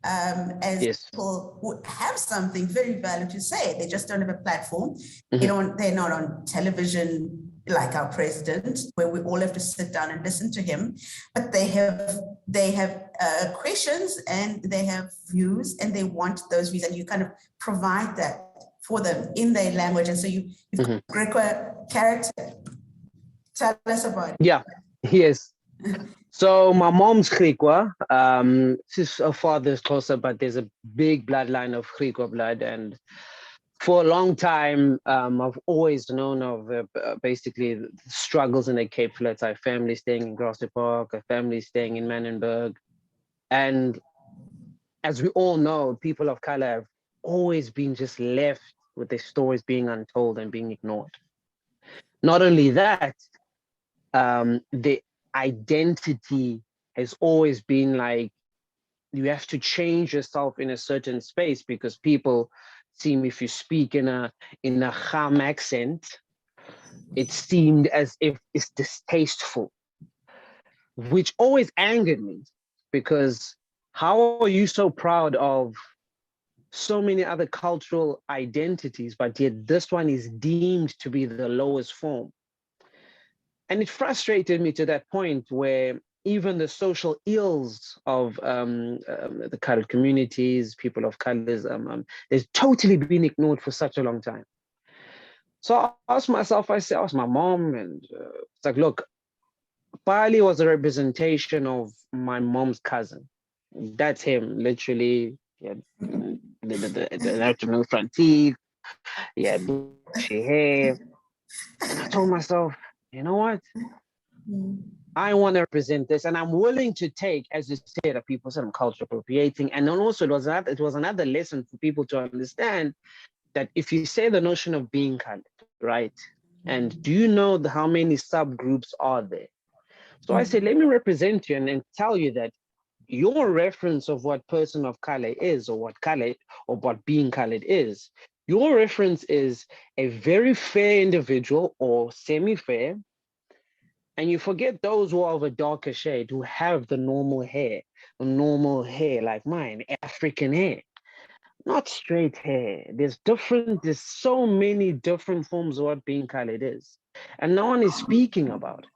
as people who have something very valid to say. They just don't have a platform. They're not on television like our president, where we all have to sit down and listen to him, but they have questions and they have views and they want those views, and you kind of provide that for them in their language. And so you've got Griqua character. Tell us about it. Yeah, yes. So my mom's Griqua. Her father's Xhosa, but there's a big bloodline of Griqua blood. And for a long time, I've always known of basically the struggles in the Cape Flats. I have family staying in Grassy Park, a family staying in Manenberg. And as we all know, people of color have always been just left with their stories being untold and being ignored. Not only that, the identity has always been like, you have to change yourself in a certain space because people seem, if you speak in a Ham accent, it seemed as if it's distasteful, which always angered me, because how are you so proud of so many other cultural identities, but yet this one is deemed to be the lowest form? And it frustrated me to that point where even the social ills of the colored communities, people of colors, they've totally been ignored for such a long time. So I asked myself, I asked my mom, and it's like, look, Pali was a representation of my mom's cousin. That's him, literally. He had the front teeth, he had bushy hair. And I told myself, you know what? I want to represent this, and I'm willing to take, as you said, that people said I'm culture appropriating. And then also it was another lesson for people to understand that if you say the notion of being colored, right? And do you know how many subgroups are there? So I said, let me represent you and tell you that your reference of what person of color is, or what color, or what being colored is, your reference is a very fair individual or semi-fair, and you forget those who are of a darker shade, who have the normal hair like mine, African hair, not straight hair. There's so many different forms of what being colored is. And no one is speaking about it.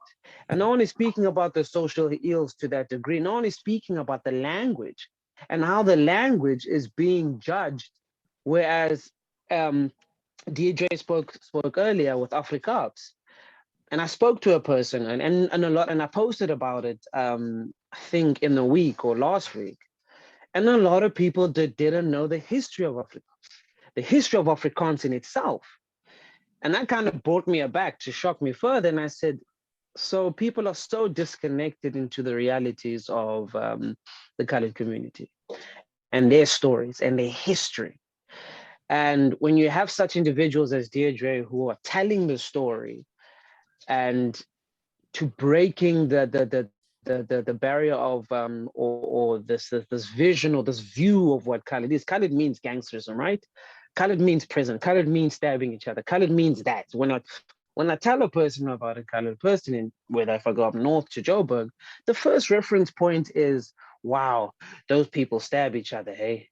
And no one is speaking about the social ills to that degree. No one is speaking about the language and how the language is being judged. Whereas Deidré spoke earlier with Afrikaans. And I spoke to a person and I posted about it, I think in the week or last week. And a lot of people didn't know the history of Afrikaans, the history of Afrikaans in itself. And that kind of brought me aback to shock me further. And I said, so people are so disconnected into the realities of the colored community and their stories and their history. And when you have such individuals as Deidré who are telling the story and to breaking the barrier of or this vision or this view of what colored is. Colored means gangsterism, right? Colored means prison. Colored means stabbing each other. Colored means that. When I tell a person about a colored person, in whether if I go up north to Joburg, the first reference point is, wow, those people stab each other, hey?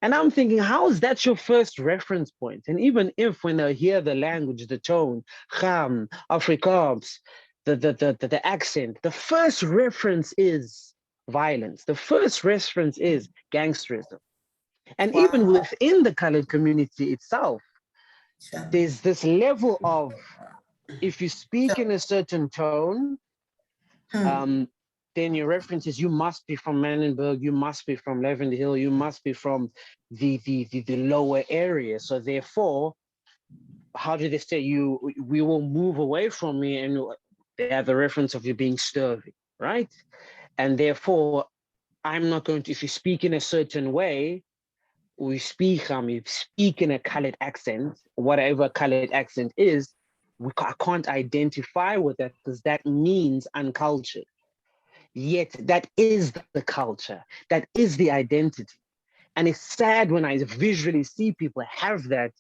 And I'm thinking, how is that your first reference point? And even if when I hear the language, the tone, Kham, Afrikaans, the accent, the first reference is violence. The first reference is gangsterism. And even within the colored community itself, there's this level of, if you speak in a certain tone, then your reference is you must be from Manenberg, you must be from Lavender Hill, you must be from the lower area. So therefore, how do they say we will move away from me, and they have a reference of you being sturdy, right? And therefore, I'm not going to, if you speak in a certain way, you speak in a colored accent, whatever colored accent is, I can't identify with that because that means uncultured. Yet that is the culture, that is the identity. And it's sad when I visually see people have that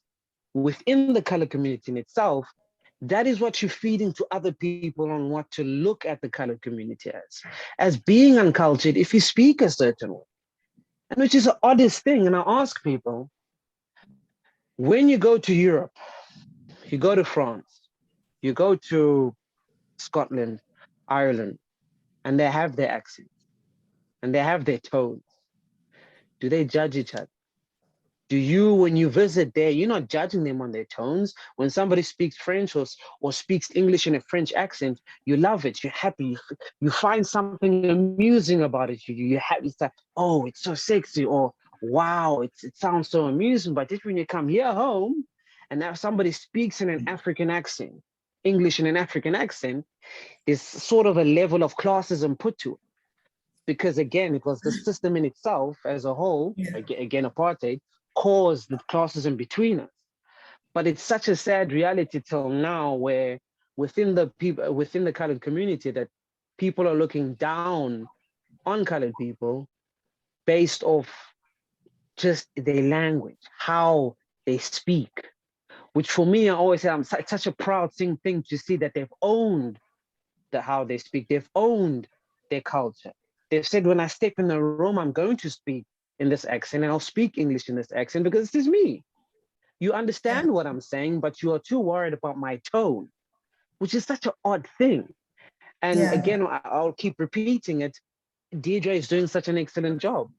within the color community in itself. That is what you're feeding to other people on what to look at the colored community as being uncultured if you speak a certain way. And which is the oddest thing. And I ask people, when you go to Europe, you go to France, you go to Scotland, Ireland, and they have their accents and they have their tones. Do they judge each other? Do you, when you visit there, you're not judging them on their tones? When somebody speaks French or speaks English in a French accent, you love it, you're happy, you find something amusing about it. You're happy, it's like, oh, it's so sexy, or wow, it sounds so amusing. But if when you come here home and now somebody speaks in an African accent, English in an African accent, there's sort of a level of classism put to it. Because again, it was the system in itself as a whole, again, apartheid, caused the classism between us. But it's such a sad reality till now where within the colored community that people are looking down on colored people based off just their language, how they speak, which for me, I always say, it's such a proud thing to see that they've owned how they speak, they've owned their culture. They've said when I step in the room, I'm going to speak in this accent and I'll speak English in this accent because this is me. You understand what I'm saying, but you are too worried about my tone, which is such an odd thing. And again, I'll keep repeating it. Deidré is doing such an excellent job,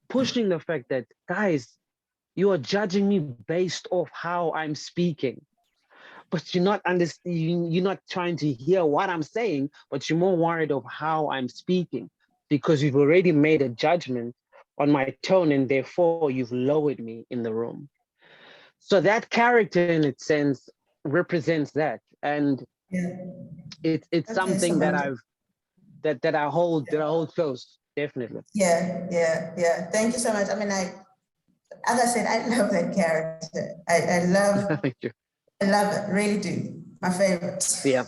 pushing the fact that, guys, you are judging me based off how I'm speaking, but you're not you're not trying to hear what I'm saying, but you're more worried of how I'm speaking because you've already made a judgment on my tone and therefore you've lowered me in the room. So that character in its sense represents that. And it's something that I hold close, definitely. Yeah. Thank you so much. I mean, as I said, I love that character. I love it, really do. My favorite. Yeah.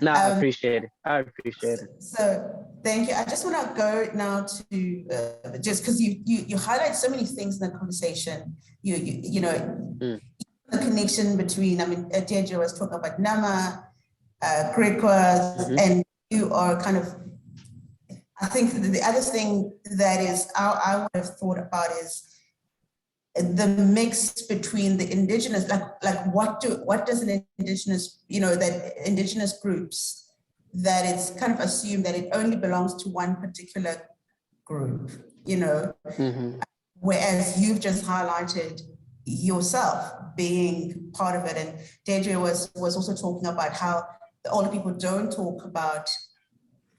No, I appreciate it. So thank you. I just want to go now to just because you highlight so many things in the conversation. You know, the connection between, I mean, Deidré was talking about Nama, Griqua, and you are kind of, I think the other thing that is I would have thought about is the mix between the indigenous, like what does an indigenous, you know, that indigenous groups, that it's kind of assumed that it only belongs to one particular group, you know, whereas you've just highlighted yourself being part of it. And Deidré was also talking about how the older people don't talk about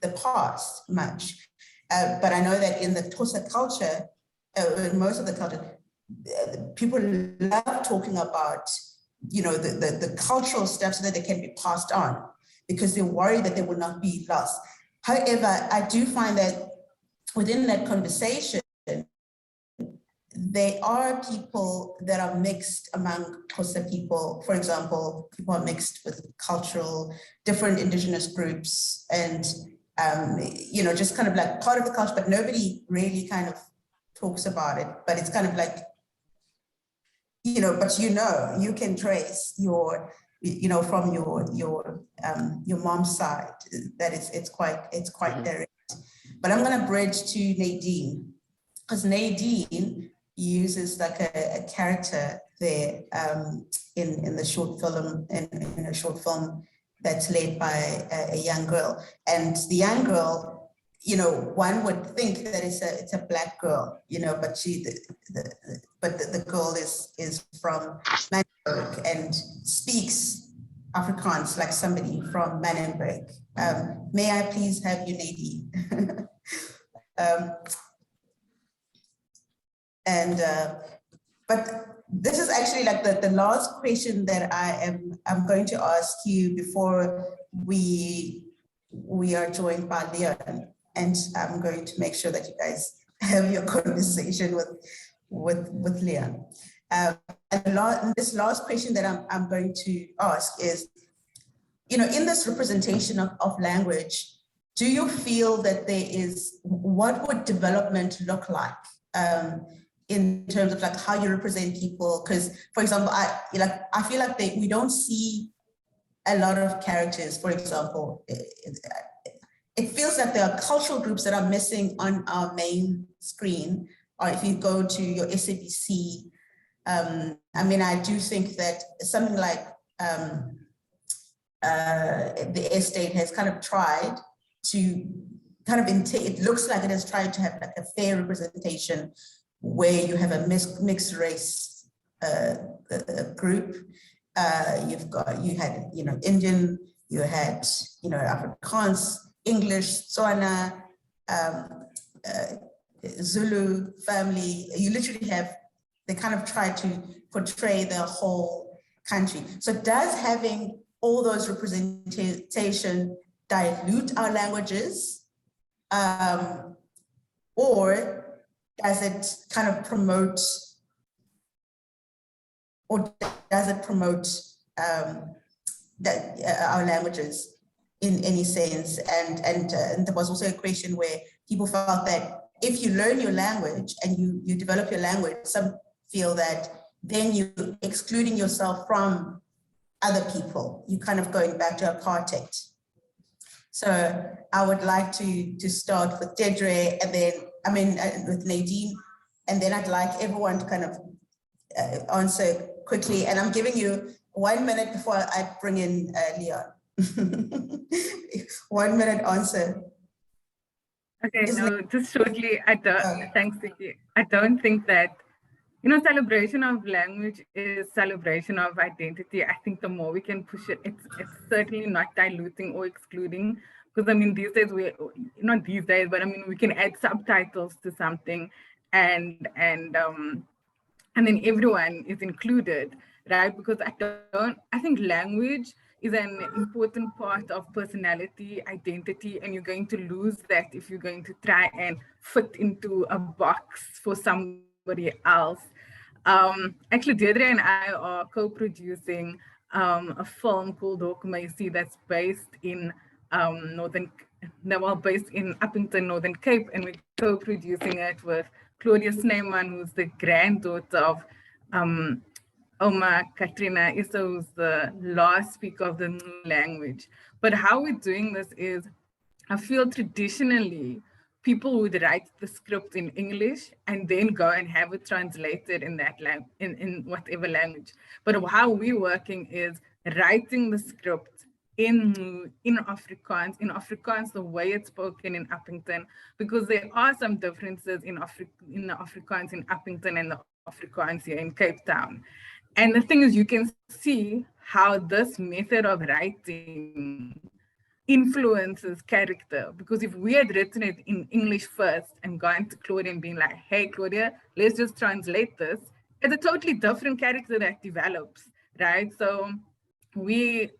the past much. But I know that in the Xhosa culture, in most of the culture, people love talking about, you know, the cultural stuff so that they can be passed on because they're worried that they will not be lost. However, I do find that within that conversation, there are people that are mixed among Xhosa people. For example, people are mixed with different indigenous groups and, you know, just kind of like part of the culture, but nobody really kind of talks about it. But it's kind of like, you know, but you can trace your, you know, from your mom's side that it's quite direct. But I'm going to bridge to Nadine, because Nadine uses like a character there in the short film, in a short film that's led by a young girl, and the young girl, you know, one would think that it's a black girl, you know, but the girl is from Manenberg and speaks Afrikaans like somebody from Manenberg. May I please have you, Nadine? But this is actually like the last question that I'm going to ask you before we are joined by Leon. And I'm going to make sure that you guys have your conversation with Leon. And this last question that I'm going to ask is, you know, in this representation of language, do you feel that what would development look like in terms of like how you represent people? Because, for example, I feel like we don't see a lot of characters, for example. It feels like there are cultural groups that are missing on our main screen, or if you go to your SABC, I mean, I do think that something like the estate has kind of tried to kind of it looks like it has tried to have like a fair representation where you have a mixed race group. You had, you know, Indian, you had, you know, Afrikaans, English, SeTswana, Zulu family. You literally they kind of try to portray the whole country. So does having all those representation dilute our languages, or does it kind of promote, our languages in any sense? And there was also a question where people felt that if you learn your language and you develop your language, some feel that then you're excluding yourself from other people. You kind of going back to apartheid. So I would like to start with Deidré, and then, with Nadine, and then I'd like everyone to kind of answer quickly. And I'm giving you 1 minute before I bring in Leon. 1 minute answer. Okay, no, just shortly, thanks, Vicky. I don't think that, celebration of language is celebration of identity. I think the more we can push it, it's certainly not diluting or excluding. Because these days not these days, but we can add subtitles to something, and then everyone is included, right? Because I think language is an important part of personality, identity, and you're going to lose that if you're going to try and fit into a box for somebody else. Actually, Deidré and I are co-producing a film called Lukhanyo that's based in based in Appington, Northern Cape, and we're co-producing it with Claudia Snyman, who's the granddaughter of Oma Katrina Issa, who's the last speaker of the new language. But how we're doing this is, I feel traditionally, people would write the script in English and then go and have it translated in that in whatever language. But how we're working is writing the script in Afrikaans, the way it's spoken in Appington, because there are some differences in the Afrikaans in Appington and the Afrikaans here in Cape Town. And the thing is, you can see how this method of writing influences character, because if we had written it in English first and gone to Claudia and being like, hey, Claudia, let's just translate this, it's a totally different character that develops, right? So we,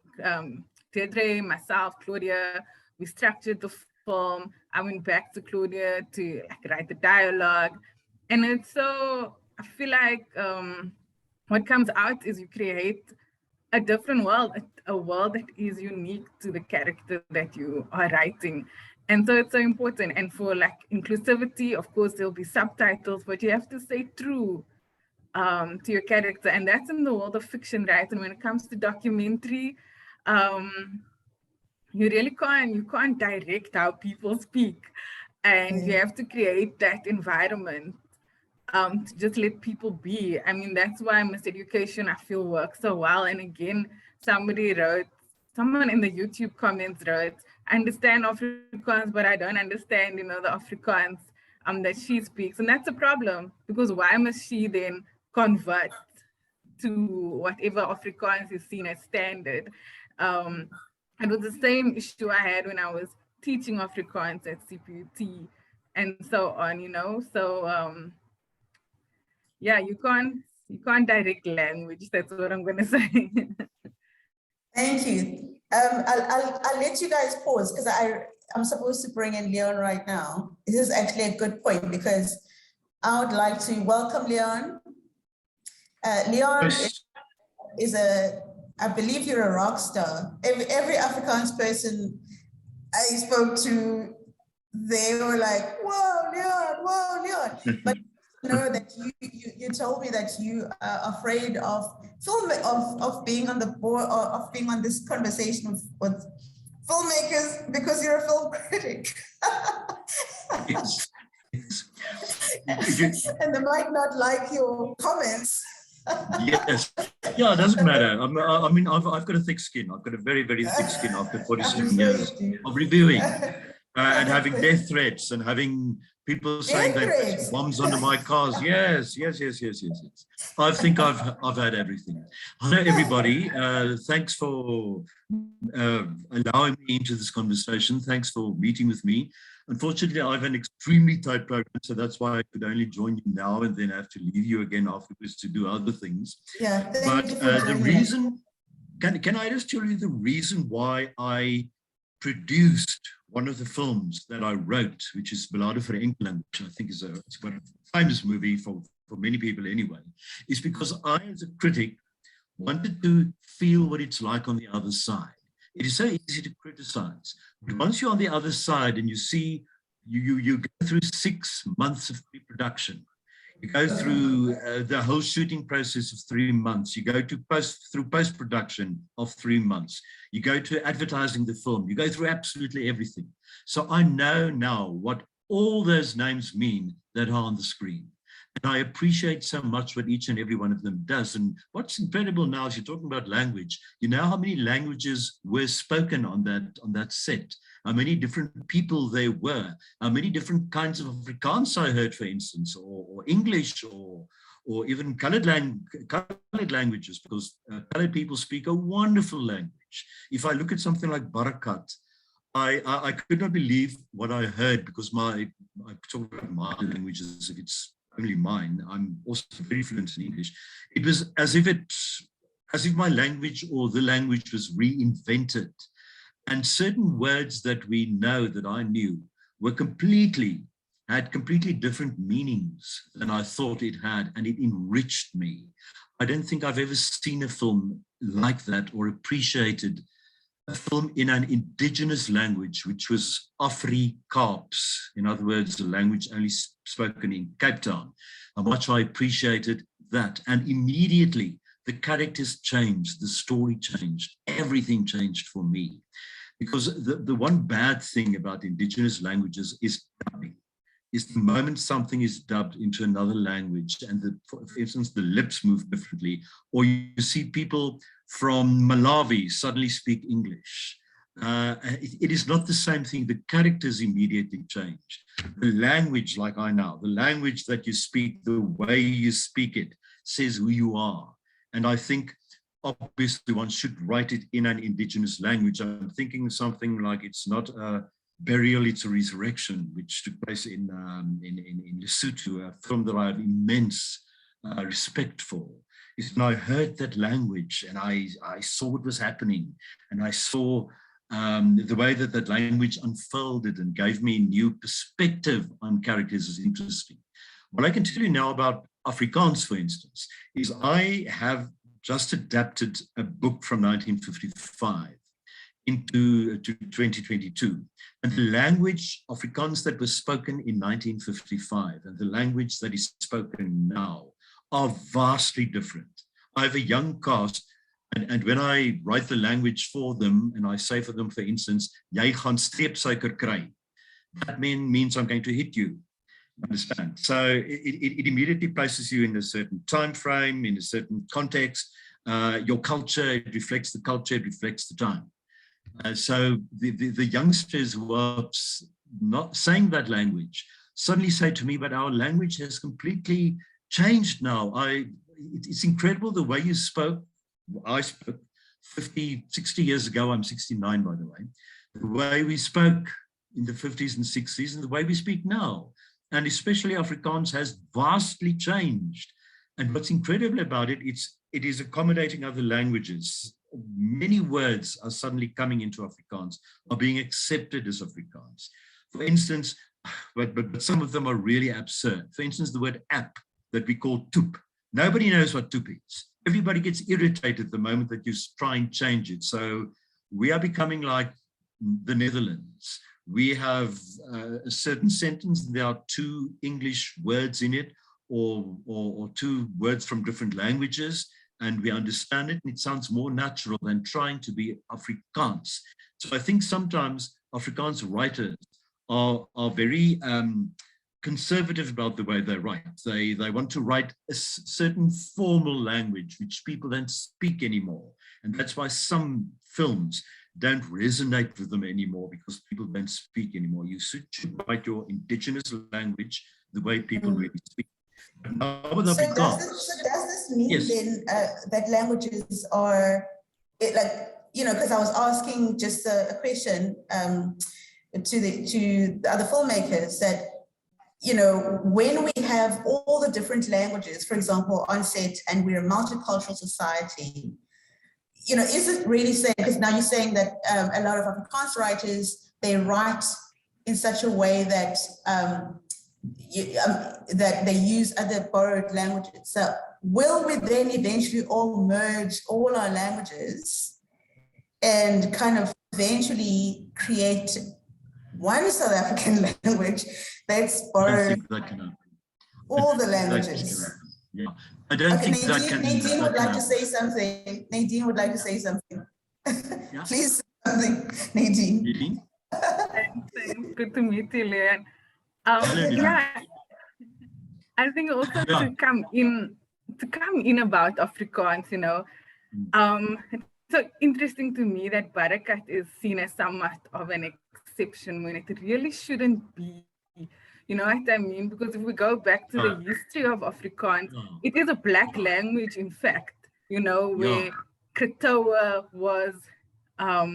Deidré, myself, Claudia, we structured the film. I went back to Claudia to write the dialogue. And it's so, I feel like what comes out is you create a different world, a world that is unique to the character that you are writing. And so it's so important. And for inclusivity, of course, there'll be subtitles, but you have to stay true to your character. And that's in the world of fiction, right? And when it comes to documentary, you really can't direct how people speak. And you have to create that environment to just let people be. That's why Miss Education, I feel, works so well. And again, someone in the YouTube comments wrote, I understand Afrikaans, but I don't understand, the Afrikaans that she speaks. And that's a problem, because why must she then convert to whatever Afrikaans is seen as standard? It was the same issue I had when I was teaching Afrikaans at CPUT and so on, So yeah, you can't direct language. That's what I'm gonna say. Thank you. I'll let you guys pause, because I'm supposed to bring in Leon right now. This is actually a good point, because I would like to welcome Leon. Leon is I believe you're a rock star. Every Afrikaans person I spoke to, they were like, "Whoa, Leon!" But know that you told me that you are afraid of being on the board, or of being on this conversation with filmmakers, because you're a film critic. Yes. And they might not like your comments. Yes. Yeah, it doesn't matter. I've got a thick skin. I've got a very, very thick skin after 47 years of reviewing and having death threats and having people saying they put bombs under my cars. Yes. I think I've had everything. Hello, everybody. Thanks for allowing me into this conversation. Thanks for meeting with me. Unfortunately, I have an extremely tight program, so that's why I could only join you now and then have to leave you again afterwards to do other things. Yeah. But the reason, can I just tell you the reason why I produced one of the films that I wrote, which is Belade vir Enkeling, which I think is a famous movie for many people anyway, is because I, as a critic, wanted to feel what it's like on the other side. It is so easy to criticize, but once you're on the other side and you see, you go through 6 months of pre-production, You go through the whole shooting process of 3 months. You go to post-production of 3 months. You go to advertising the film. You go through absolutely everything. So I know now what all those names mean that are on the screen. And I appreciate so much what each and every one of them does. And what's incredible now is you're talking about language. You know how many languages were spoken on that set, how many different people there were, how many different kinds of Afrikaans I heard, for instance, or English, or even colored languages, because colored people speak a wonderful language. If I look at something like Barakat, I could not believe what I heard, because I talk about my language as if it's only mine. I'm also very fluent in English. It was as if my language or the language was reinvented. And certain words that we know, that I knew, had completely different meanings than I thought it had, and it enriched me. I don't think I've ever seen a film like that or appreciated a film in an indigenous language, which was Afrikaans, in other words, a language only spoken in Cape Town. How much I appreciated that. And immediately the characters changed, the story changed, everything changed for me. Because the one bad thing about indigenous languages is dubbing. Is the moment something is dubbed into another language, and for instance, the lips move differently, or you see people from Malawi suddenly speak English. It is not the same thing. The characters immediately change. The language, like I know, the language that you speak, the way you speak it, says who you are. And I think, obviously, one should write it in an indigenous language. I'm thinking something like it's not a burial, it's a resurrection, which took place in Lesotho, a film that I have immense respect for. Is when I heard that language and I saw what was happening, and I saw the way that language unfolded and gave me new perspective on characters is interesting. What I can tell you now about Afrikaans, for instance, is I have just adapted a book from 1955 into 2022. And the language Afrikaans that was spoken in 1955 and the language that is spoken now are vastly different. I have a young cast, and when I write the language for them, and I say for them, for instance, jy gaan streepsuiker kry, that means I'm going to hit you. Understand? So it immediately places you in a certain time frame, in a certain context. Your culture, it reflects the culture, it reflects the time. So the youngsters who are not saying that language suddenly say to me, but our language has completely changed now. It's incredible the way you spoke. I spoke 50, 60 years ago. I'm 69, by the way. The way we spoke in the 50s and 60s and the way we speak now. And especially Afrikaans has vastly changed. And what's incredible about it, it is accommodating other languages. Many words are suddenly coming into Afrikaans, are being accepted as Afrikaans. For instance, but some of them are really absurd. For instance, the word app that we call toep. Nobody knows what toep is. Everybody gets irritated the moment that you try and change it. So we are becoming like the Netherlands. We have a certain sentence, there are 2 English words in it, or 2 words from different languages, and we understand it, and it sounds more natural than trying to be Afrikaans. So I think sometimes Afrikaans writers are very conservative about the way they write. They want to write a certain formal language which people don't speak anymore. And that's why some films don't resonate with them anymore, because people don't speak anymore. You should write your indigenous language the way people really speak. So does this mean yes. then that languages are, because I was asking just a question to the other filmmakers that, when we have all the different languages, for example, on set, and we're a multicultural society, is it really saying, because now you're saying that a lot of Afrikaans writers, they write in such a way that that they use other borrowed languages. So will we then eventually all merge all our languages and kind of eventually create one South African language that's borrowed? all the languages. Yeah. I don't Okay, think that can be. Nadine would like to say something. Nadine would like to say something. Yeah. Please say something, Nadine. Nadine? Thanks. Good to meet you, Leon. Hello, Nadine. Yeah, I think also to come in about Afrikaans, you know, it's so interesting to me that Barakat is seen as somewhat of an exception when it really shouldn't be. You know what I mean? Because if we go back to the history of Afrikaans, it is a Black language, in fact, you know, where Kritoa was, how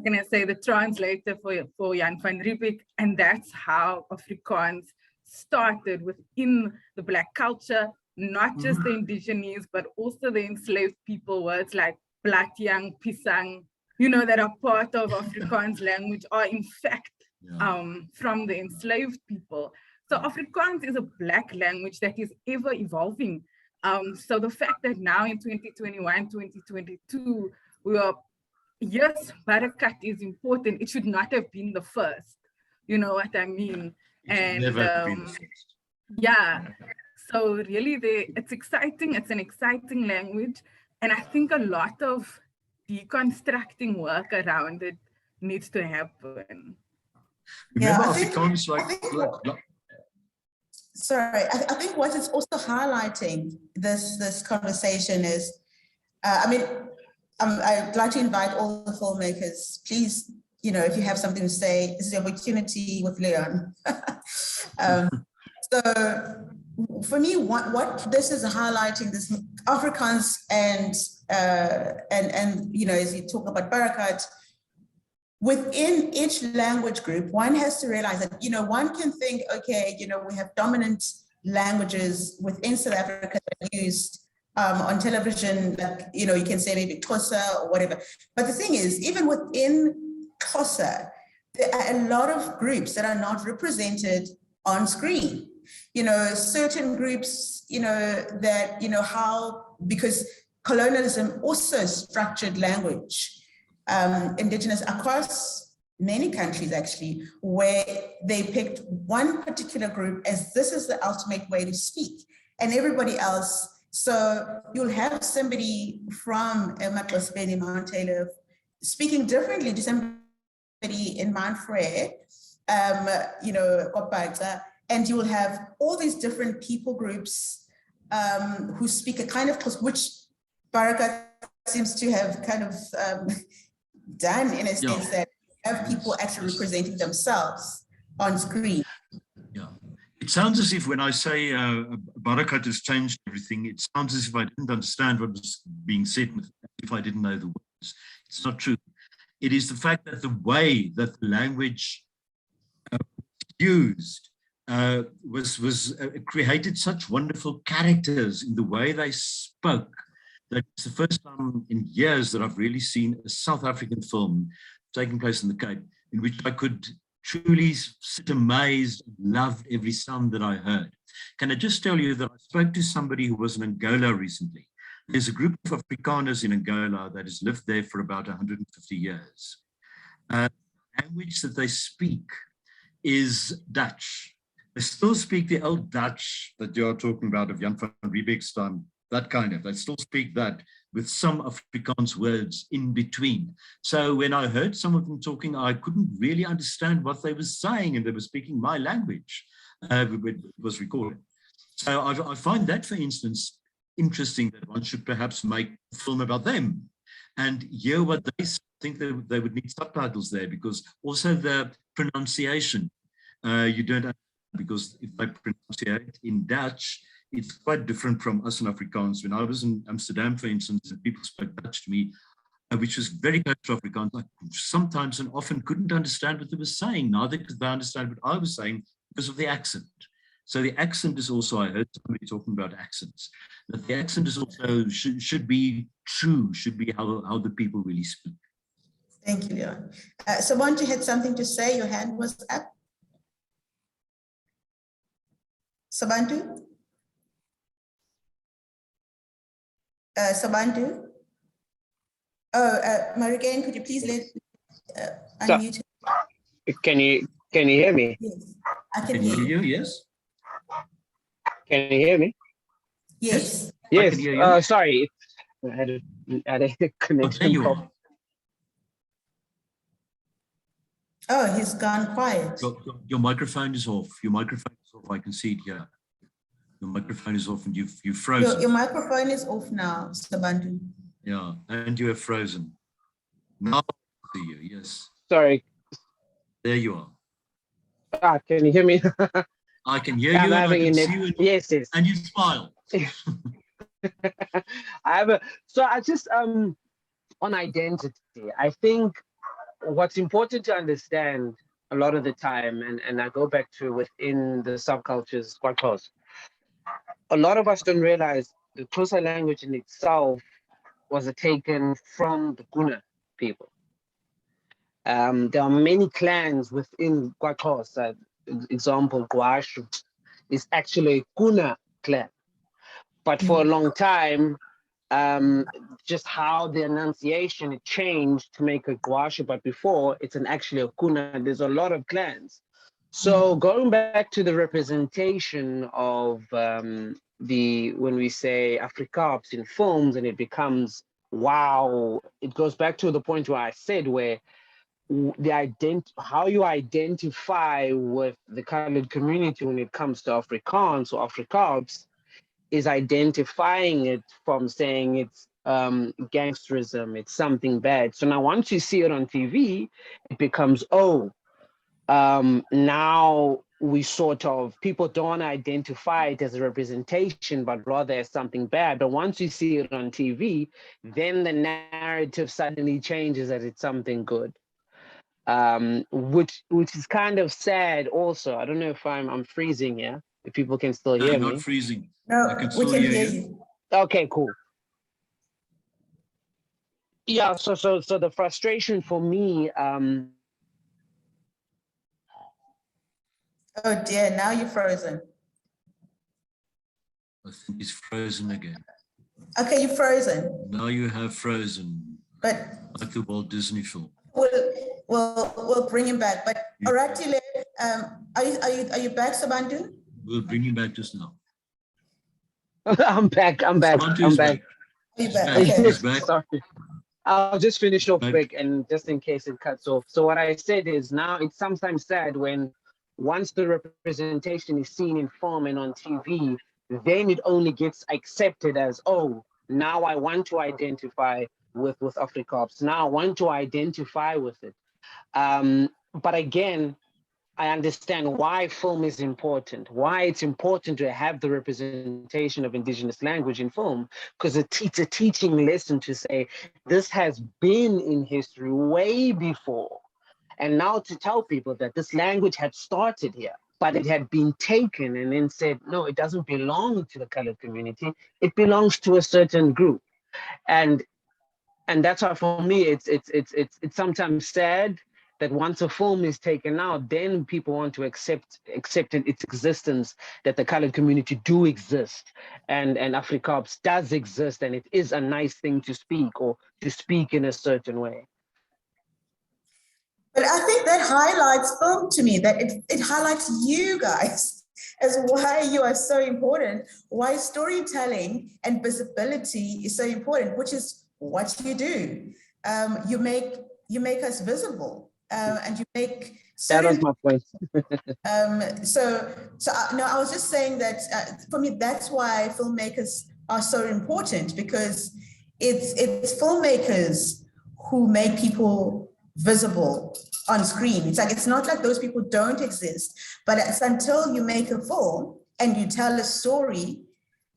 can I say, the translator for Jan van Riebeeck, and that's how Afrikaans started within the Black culture, not just the indigenous, but also the enslaved people. Words like Platjang, Pisang, you know, that are part of Afrikaans language are in fact from the enslaved people. So Afrikaans is a Black language that is ever evolving. So the fact that now in 2021, 2022, we are, yes, Barakat is important. It should not have been the first. You know what I mean? And yeah, so really it's exciting. It's an exciting language. And I think a lot of deconstructing work around it needs to happen. Remember, I Afrikaans think what is also highlighting this conversation is, I'd like to invite all the filmmakers, please, you know, if you have something to say, this is the opportunity with Leon. So for me, what this is highlighting, this Afrikaans and you know, as you talk about Barakat, within each language group, one has to realize that, you know, one can think, okay, you know, we have dominant languages within South Africa that are used on television, like, you know, you can say maybe Xhosa or whatever. But the thing is, even within Xhosa, there are a lot of groups that are not represented on screen. You know, certain groups, you know, that, you know, because colonialism also structured language, indigenous across many countries actually, where they picked one particular group as this is the ultimate way to speak, and everybody else. So you'll have somebody from Matlosbeni, Mount Taylor, speaking differently to somebody in Mount Frere, you know, Kopata, and you will have all these different people groups who speak a kind of, which Barakat seems to have kind of done in a sense that have people actually representing themselves on screen. Yeah. It sounds as if when I say Barakat has changed everything, it sounds as if I didn't understand what was being said, if I didn't know the words. It's not true. It is the fact that the way that the language used created such wonderful characters in the way they spoke. That it's the first time in years that I've really seen a South African film taking place in the Cape, in which I could truly sit amazed, loved every sound that I heard. Can I just tell you that I spoke to somebody who was in Angola recently. There's a group of Afrikaners in Angola that has lived there for about 150 years. The language that they speak is Dutch. They still speak the old Dutch that you're talking about of Jan van Riebeeck's time, that kind of, they still speak that with some Afrikaans words in between. So when I heard some of them talking, I couldn't really understand what they were saying, and they were speaking my language. It was recorded. So I find that, for instance, interesting, that one should perhaps make a film about them and hear what they say. I think they would need subtitles there, because also the pronunciation, you don't understand, because if I pronounce in Dutch, it's quite different from us in Afrikaans. When I was in Amsterdam, for instance, and people spoke Dutch to me, which was very close to Afrikaans, I sometimes and often couldn't understand what they were saying. Neither could they understand what I was saying because of the accent. So the accent is also, I heard somebody talking about accents, that the accent is also, should be true, should be how the people really speak. Thank you, Leon. Sobantu had something to say, your hand was up. Sobantu? Sobantu? Oh, Marianne, could you please unmute? Can you hear me? Yes, I Can hear you, yes. Can you hear me? Yes. I Yes. can hear you. Sorry, I had a There connection you problem. are. Oh, he's gone quiet. Your microphone is off. Your microphone is off. I can see it here. Your microphone is off and you've frozen. Your microphone is off now, Sobantu. Yeah, and you have frozen. Now I see you, yes. Sorry. There you are. Can you hear me? I can hear I'm you and I having can a see net. you Yes, yes. and you smile. I just on identity, I think what's important to understand a lot of the time, and I go back to within the subcultures quite close. A lot of us don't realize the Xhosa language in itself was taken from the Kuna people. There are many clans within Xhosa. Example, Guashu is actually a Kuna clan. But for a long time, just how the enunciation it changed to make a Guashu, but before it's actually a Kuna. There's a lot of clans. So going back to the representation of when we say Afrikaans in films and it becomes wow, it goes back to the point where I said where how you identify with the colored community when it comes to Afrikaans or Afrikaans is identifying it from saying it's gangsterism, it's something bad. So now once you see it on TV, it becomes, now we sort of, people don't identify it as a representation, but rather as something bad. But once you see it on TV, then the narrative suddenly changes that it's something good. Which is kind of sad also. I don't know if I'm freezing here, if people can still hear me. Not freezing. No, I can we still can hear hear you. you. Okay, cool. Yeah, so the frustration for me, Oh dear, now you're frozen. I think he's frozen again. Okay, you're frozen. Now you have frozen. But like the Walt Disney film. We'll bring him back. But Oratile, are you back, Sobantu? We'll bring him back just now. I'm back. Sobantu's back. Are you back? He's Okay. back. Sorry. I'll just finish off quick and just in case it cuts off. So what I said is now it's sometimes sad when once the representation is seen in film and on TV, then it only gets accepted as, oh, now I want to identify with Afrikaans. Now I want to identify with it. But again, I understand why film is important, why it's important to have the representation of Indigenous language in film, because it's a teaching lesson to say this has been in history way before. And now to tell people that this language had started here, but it had been taken and then said, no, it doesn't belong to the colored community. It belongs to a certain group. And that's why for me, it's sometimes sad that once a film is taken out, then people want to accept its existence, that the colored community do exist, and Afrikaans does exist, and it is a nice thing to speak or to speak in a certain way. But I think that highlights film to me, that it highlights you guys as why you are so important, why storytelling and visibility is so important, which is what you do. You make us visible. And you make that was my point. No, I was just saying that for me, that's why filmmakers are so important, because it's filmmakers who make people visible on screen. It's not like those people don't exist, but it's until you make a film and you tell a story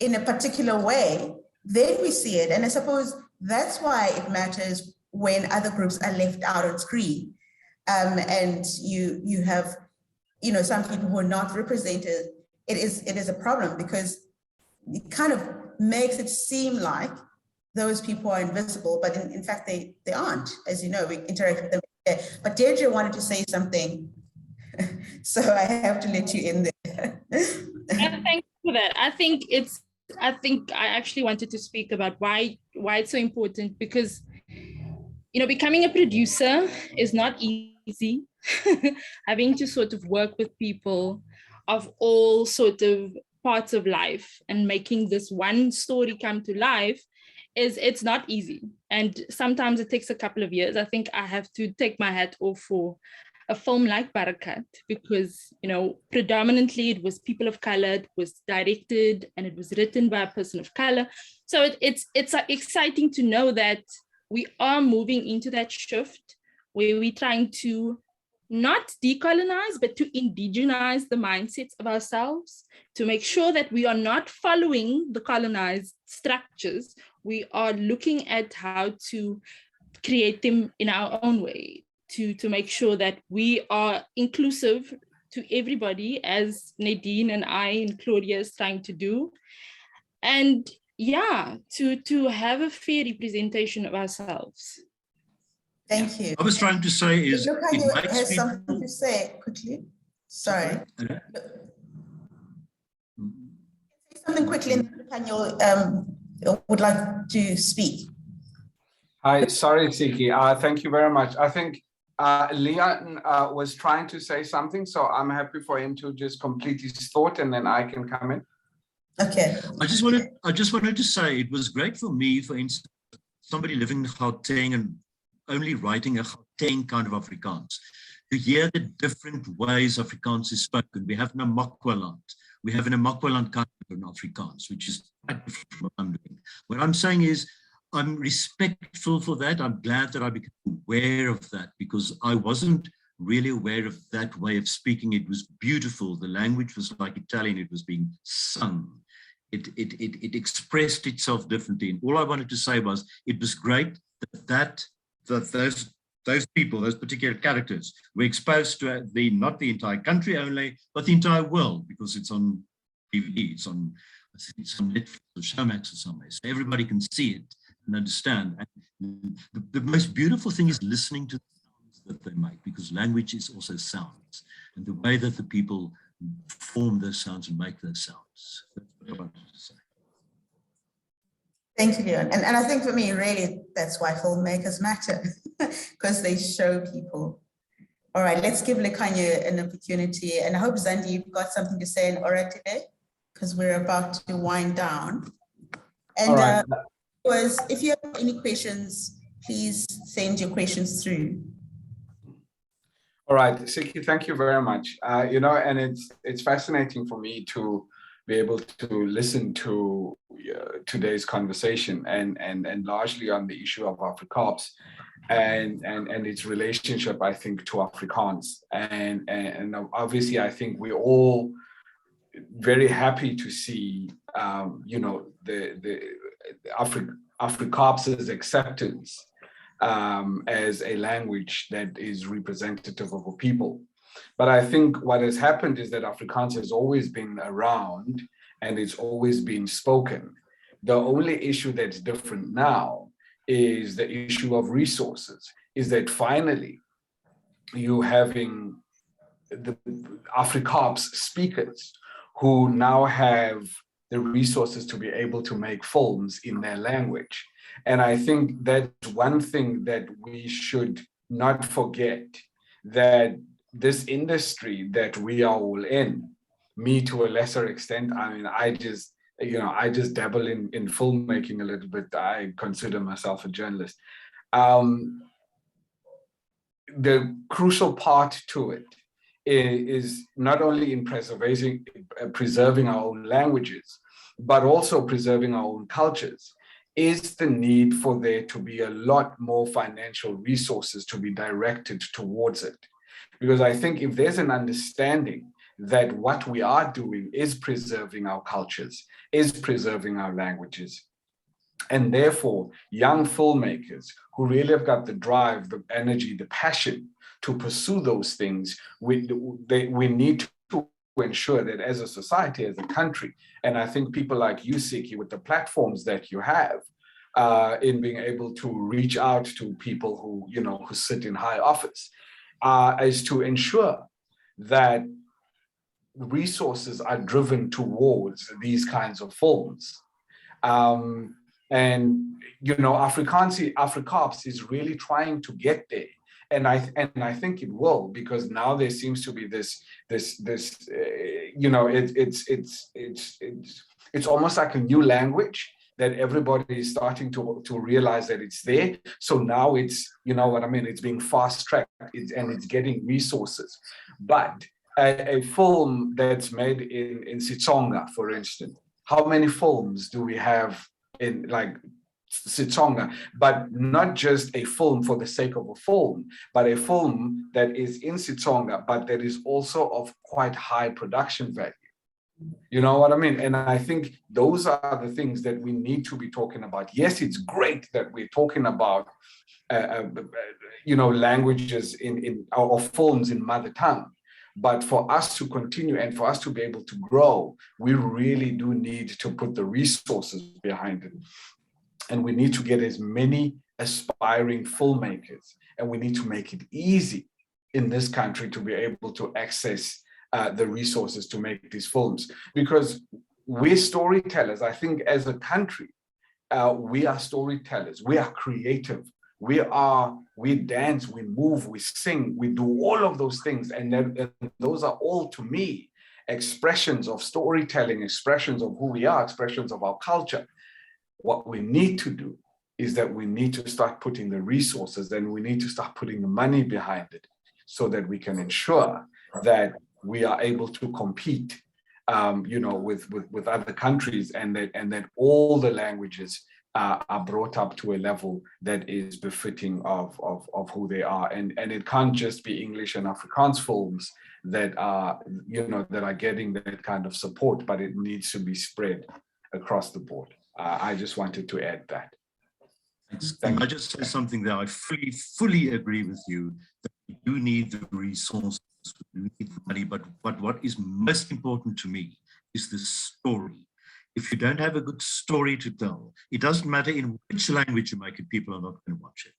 in a particular way, then we see it. And I suppose that's why it matters when other groups are left out on screen. And you have, some people who are not represented. It is a problem because it kind of makes it seem like those people are invisible, but in fact they aren't. As you know, we interact with them. But Deidré wanted to say something, so I have to let you in there. Thank you for that. I think I actually wanted to speak about why it's so important, because becoming a producer is not easy. Having to sort of work with people of all sort of parts of life, and making this one story come to life it's not easy. And sometimes it takes a couple of years. I think I have to take my hat off for a film like Barakat, because, you know, predominantly it was people of color, it was directed and it was written by a person of color. So it's exciting to know that we are moving into that shift where we're trying to not decolonize, but to indigenize the mindsets of ourselves, to make sure that we are not following the colonized structures. We are looking at how to create them in our own way, to make sure that we are inclusive to everybody, as Nadine and I and Claudia is trying to do. And yeah, to have a fair representation of ourselves. Thank you. I was trying to say is, Lukhanyo has something to say quickly. Sorry. Say something quickly, and Lukhanyo would like to speak. Hi, sorry, Siki. Thank you very much. I think Leon was trying to say something, so I'm happy for him to just complete his thought, and then I can come in. Okay. I just wanted to say it was great for me, for instance, somebody living in Gauteng and only writing a Gauteng kind of Afrikaans, to hear the different ways Afrikaans is spoken. We have Namakwaland. We have an Namakwaland kind of Afrikaans, which is quite different from what I'm doing. What I'm saying is, I'm respectful for that. I'm glad that I became aware of that, because I wasn't really aware of that way of speaking. It was beautiful. The language was like Italian. It was being sung. It expressed itself differently. And all I wanted to say was, it was great that those people, those particular characters, were exposed to not the entire country only, but the entire world, because it's on DVD, it's on Netflix or Showmax or somewhere. So everybody can see it and understand. And the most beautiful thing is listening to the sounds that they make, because language is also sounds, and the way that the people form those sounds and make those sounds. That's what I wanted to say. Thank you, Leon. And I think for me, really, that's why filmmakers matter, because they show people. All right, let's give Lukhanyo an opportunity. And I hope, Zandi, you've got something to say in Oratile, because we're about to wind down. And right. If you have any questions, please send your questions through. All right, Siki, thank you very much. You know, and it's fascinating for me to be able to listen to today's conversation and largely on the issue of Afrikaans and its relationship, I think, to Afrikaans. And obviously, I think we're all very happy to see, you know, the Afrikaans' acceptance as a language that is representative of a people. But I think what has happened is that Afrikaans has always been around and it's always been spoken. The only issue that's different now is the issue of resources, is that finally you having the Afrikaans speakers who now have the resources to be able to make films in their language. And I think that's one thing that we should not forget, that this industry that we are all in, me to a lesser extent, I mean, I just dabble in filmmaking a little bit. I consider myself a journalist. The crucial part to it is not only in preserving our own languages, but also preserving our own cultures, is the need for there to be a lot more financial resources to be directed towards it. Because I think if there's an understanding that what we are doing is preserving our cultures, is preserving our languages, and therefore young filmmakers who really have got the drive, the energy, the passion to pursue those things, we need to ensure that as a society, as a country, and I think people like you, Siki, with the platforms that you have, in being able to reach out to people who, you know, who sit in high office, is to ensure that resources are driven towards these kinds of films. And, you know, Afrikaans is really trying to get there. And I think it will, because now there seems to be this you know, it's almost like a new language that everybody is starting to realize that it's there. So now it's, you know what I mean, it's being fast-tracked and it's getting resources. But a film that's made in SeTswana, for instance, how many films do we have in like SeTswana? But not just a film for the sake of a film, but a film that is in SeTswana, but that is also of quite high production value. You know what I mean? And I think those are the things that we need to be talking about. Yes, it's great that we're talking about, you know, languages or films in mother tongue. But for us to continue and for us to be able to grow, we really do need to put the resources behind it. And we need to get as many aspiring filmmakers, and we need to make it easy in this country to be able to access the resources to make these films, because we're storytellers. I think as a country, we are storytellers. We are creative. We dance, we move, we sing, we do all of those things. And those are all, to me, expressions of storytelling, expressions of who we are, expressions of our culture. What we need to do is that we need to start putting the resources and we need to start putting the money behind it so that we can ensure that we are able to compete, you know, with other countries, and that all the languages are brought up to a level that is befitting of who they are, and it can't just be English and Afrikaans films that are, you know, that are getting that kind of support, but it needs to be spread across the board. I just wanted to add that. Thank you. I just say something that I fully agree with you, that we do need the resources, we do need the money, but what is most important to me is the story. If you don't have a good story to tell, it doesn't matter in which language you make it, people are not going to watch it.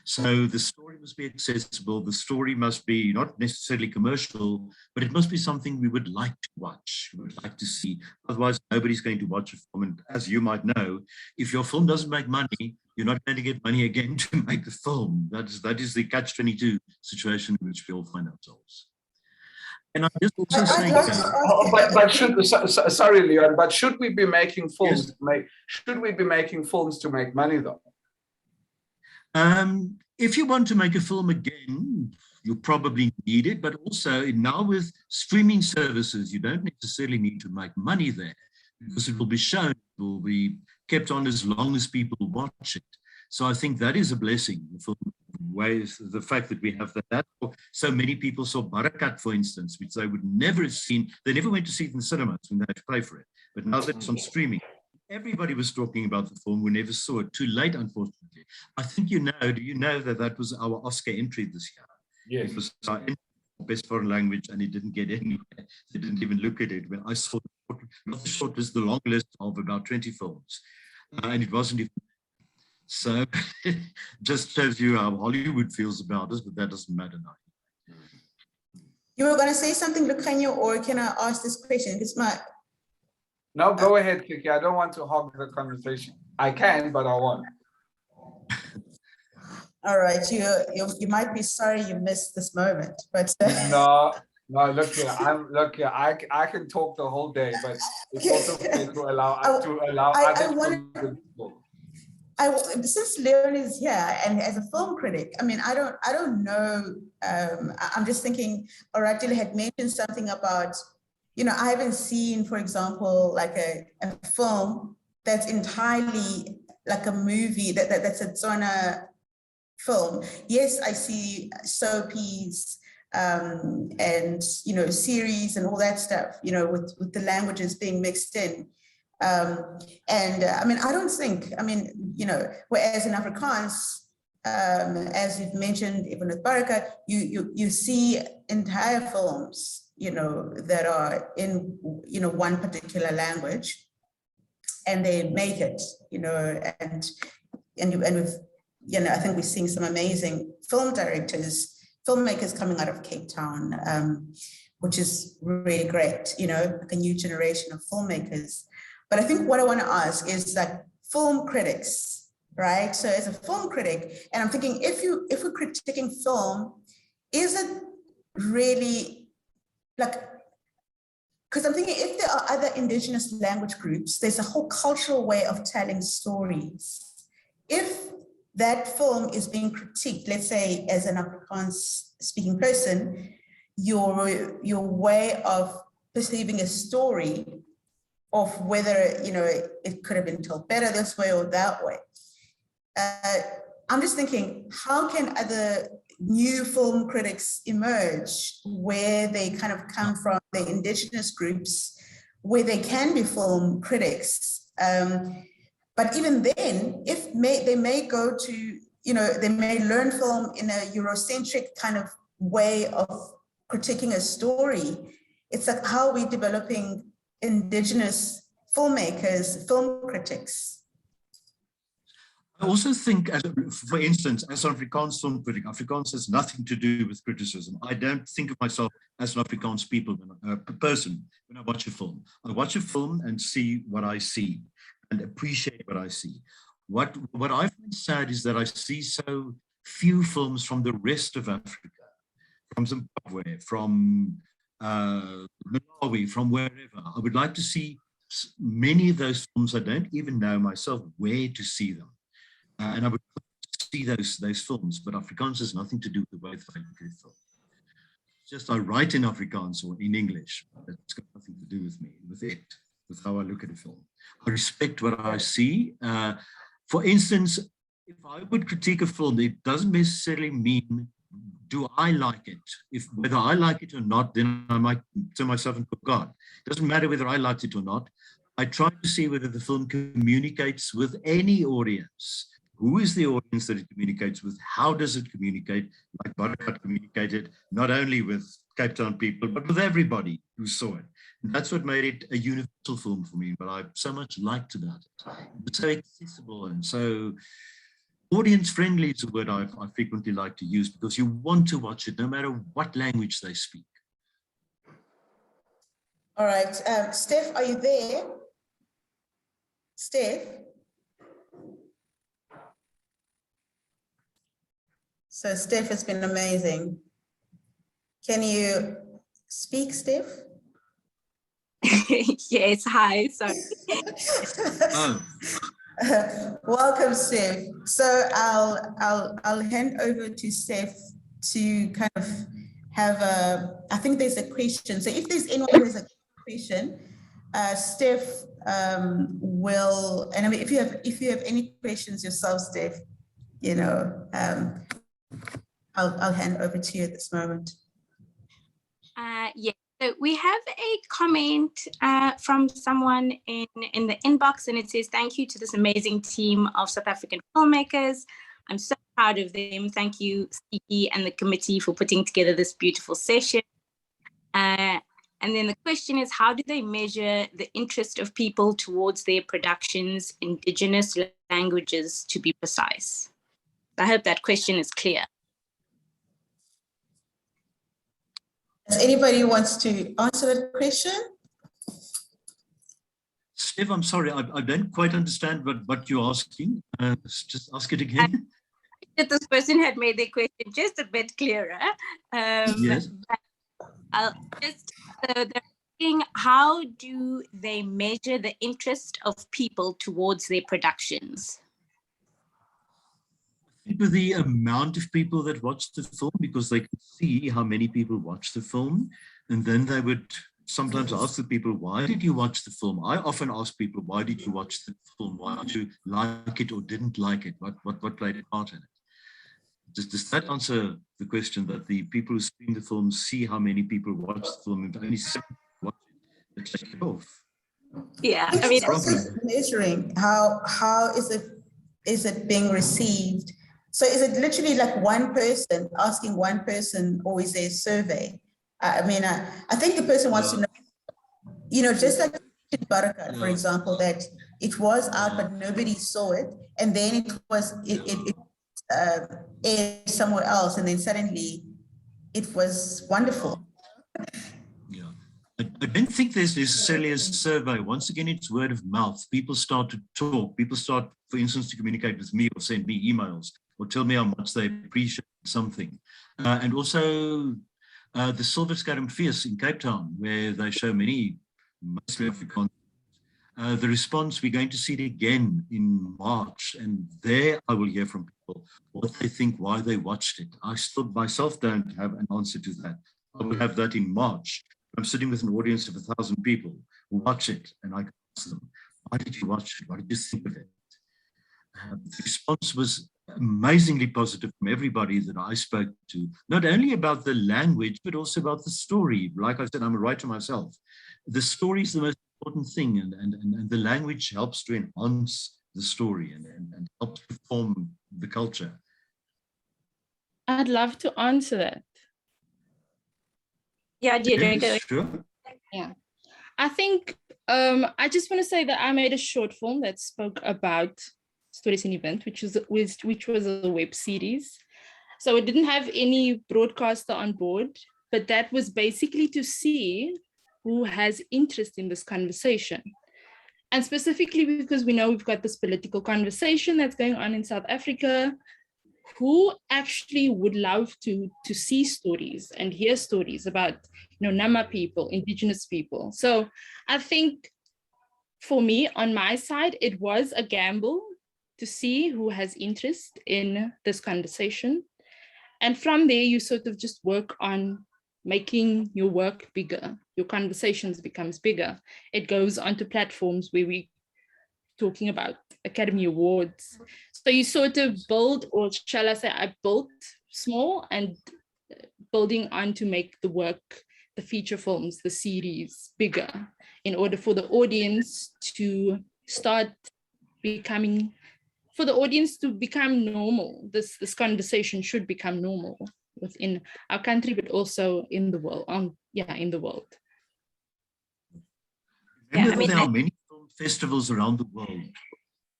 So the story must be accessible, the story must be not necessarily commercial, but it must be something we would like to watch, we would like to see. Otherwise, nobody's going to watch a film. And as you might know, if your film doesn't make money, you're not going to get money again to make the film. That is the catch-22 situation in which we all find ourselves. And I'm just also saying, sorry, Leon, but should we be making films? Yes. Should we be making films to make money, though? If you want to make a film again, you probably need it, but also now with streaming services, you don't necessarily need to make money there, because it will be shown, it will be kept on as long as people watch it. So I think that is a blessing for the fact that we have that. So many people saw Barakat, for instance, which they would never have seen. They never went to see it in cinemas when they had to pay for it. But now that it's on streaming, everybody was talking about the film. We never saw it. Too late, unfortunately. I think you know, do you know that was our Oscar entry this year? Yes. It was our best foreign language, and it didn't get anywhere. They didn't even look at it. When I saw not the short list, the long list of about 20 films. And it wasn't even. So just shows you how Hollywood feels about us, but that doesn't matter now. You were going to say something, Lukhanyo, or can I ask this question? It's my... No, go ahead, Kiki. I don't want to hog the conversation. I can, but I won't. All right, you might be sorry you missed this moment, but no, look here. I can talk the whole day, but it's also okay to allow other people. Since Leon is here and as a film critic, I mean, I don't know. I'm just thinking. Oratile had mentioned something about, you know, I haven't seen, for example, like a film that's entirely like a movie that's a SeTswana film. Yes, I see soapies and, you know, series and all that stuff, you know, with the languages being mixed in. I mean, I don't think, I mean, you know, whereas in Afrikaans, as you've mentioned, even with Barakat, you see entire films, you know, that are in, you know, one particular language, and they make it, you know, and with, you know, I think we're seeing some amazing film directors, filmmakers coming out of Cape Town, which is really great, you know, like a new generation of filmmakers. But I think what I want to ask is that film critics, right? So as a film critic, and I'm thinking, if we're critiquing film, is it really like, because I'm thinking if there are other indigenous language groups, there's a whole cultural way of telling stories. If that film is being critiqued, let's say as an Afrikaans speaking person, your way of perceiving a story of whether, you know, it could have been told better this way or that way. I'm just thinking, how can other new film critics emerge where they kind of come from, the indigenous groups, where they can be film critics? But even then, they may go to, you know, they may learn film in a Eurocentric kind of way of critiquing a story. It's like, how are we developing indigenous filmmakers, film critics? I also think, for instance, as an Afrikaans film critic, Afrikaans has nothing to do with criticism. I don't think of myself as an Afrikaans person when I watch a film. I watch a film and see what I see and appreciate what I see. What I find sad is that I see so few films from the rest of Africa, from Zimbabwe, from Malawi, from wherever. I would like to see many of those films. I don't even know myself where to see them. And I would see those films, but Afrikaans has nothing to do with the way I look at film. It's just I write in Afrikaans or in English. It's got nothing to do with me, with how I look at a film. I respect what I see. For instance, if I would critique a film, it doesn't necessarily mean, do I like it? Whether I like it or not, then I might turn myself into God. It doesn't matter whether I liked it or not. I try to see whether the film communicates with any audience. Who is the audience that it communicates with? How does it communicate? Like Barakat communicated not only with Cape Town people, but with everybody who saw it. And that's what made it a universal film for me, but I so much liked about it. It's so accessible and so audience-friendly is a word I frequently like to use, because you want to watch it no matter what language they speak. All right, Steph, are you there? Steph? So Steph has been amazing. Can you speak, Steph? Yes, hi, sorry. Welcome, Steph. So I'll hand over to Steph to kind of have I think there's a question. So if there's anyone who has a question, Steph will, and I mean, if you have any questions yourself, Steph, you know, I'll hand over to you at this moment. Yeah, so we have a comment from someone in the inbox, and it says, thank you to this amazing team of South African filmmakers. I'm so proud of them. Thank you, Stiki and the committee, for putting together this beautiful session. And then the question is, how do they measure the interest of people towards their productions, indigenous languages, to be precise? I hope that question is clear. Does anybody wants to answer that question? Steph, I'm sorry, I don't quite understand what you're asking. Just ask it again. That this person had made their question just a bit clearer. Yes. I'll just, they're asking, how do they measure the interest of people towards their productions? With the amount of people that watch the film, because they can see how many people watch the film, and then they would sometimes ask the people, why did you watch the film? I often ask people, why did you watch the film? Why did you like it or didn't like it? What played a part in it? Does that answer the question, that the people who screen the film see how many people watch the film, and only 7 watch it, they take it off? Yeah, I mean, measuring how is it being received? So is it literally like one person asking one person, or is there a survey? I mean, I think the person wants to know, you know, just like Barakat, for example, that it was out, but nobody saw it. And then it was aired somewhere else. And then suddenly it was wonderful. Yeah, I don't think there's necessarily a survey. Once again, it's word of mouth. People start to talk. People start, for instance, to communicate with me or send me emails or tell me how much they appreciate something. And also the Silverskerm Feast in Cape Town, where they show many mostly Afrikaans. The response, we're going to see it again in March, and there I will hear from people what they think, why they watched it. I still myself don't have an answer to that. I will have that in March. I'm sitting with an audience of 1,000 people who watch it, and I can ask them, why did you watch it? What did you think of it? The response was amazingly positive from everybody that I spoke to, not only about the language, but also about the story. Like I said, I'm a writer myself. The story is the most important thing, and the language helps to enhance the story and helps to form the culture. I'd love to answer that. Yeah, Deidré, go. Sure. Yeah. I think I just want to say that I made a short film that spoke about Stories in Event, which was a web series. So it didn't have any broadcaster on board, but that was basically to see who has interest in this conversation. And specifically because we know we've got this political conversation that's going on in South Africa, who actually would love to see stories and hear stories about, Nama people, Indigenous people. So I think for me, on my side, it was a gamble to see who has interest in this conversation. And from there, you sort of just work on making your work bigger. Your conversations becomes bigger. It goes onto platforms where we talking about Academy Awards. So you sort of build, or shall I say, I built small and building on to make the work, the feature films, the series bigger in order for the audience to start becoming, for the audience to become normal. This conversation should become normal within our country, but also in the world, in the world. Remember, there are many film festivals around the world.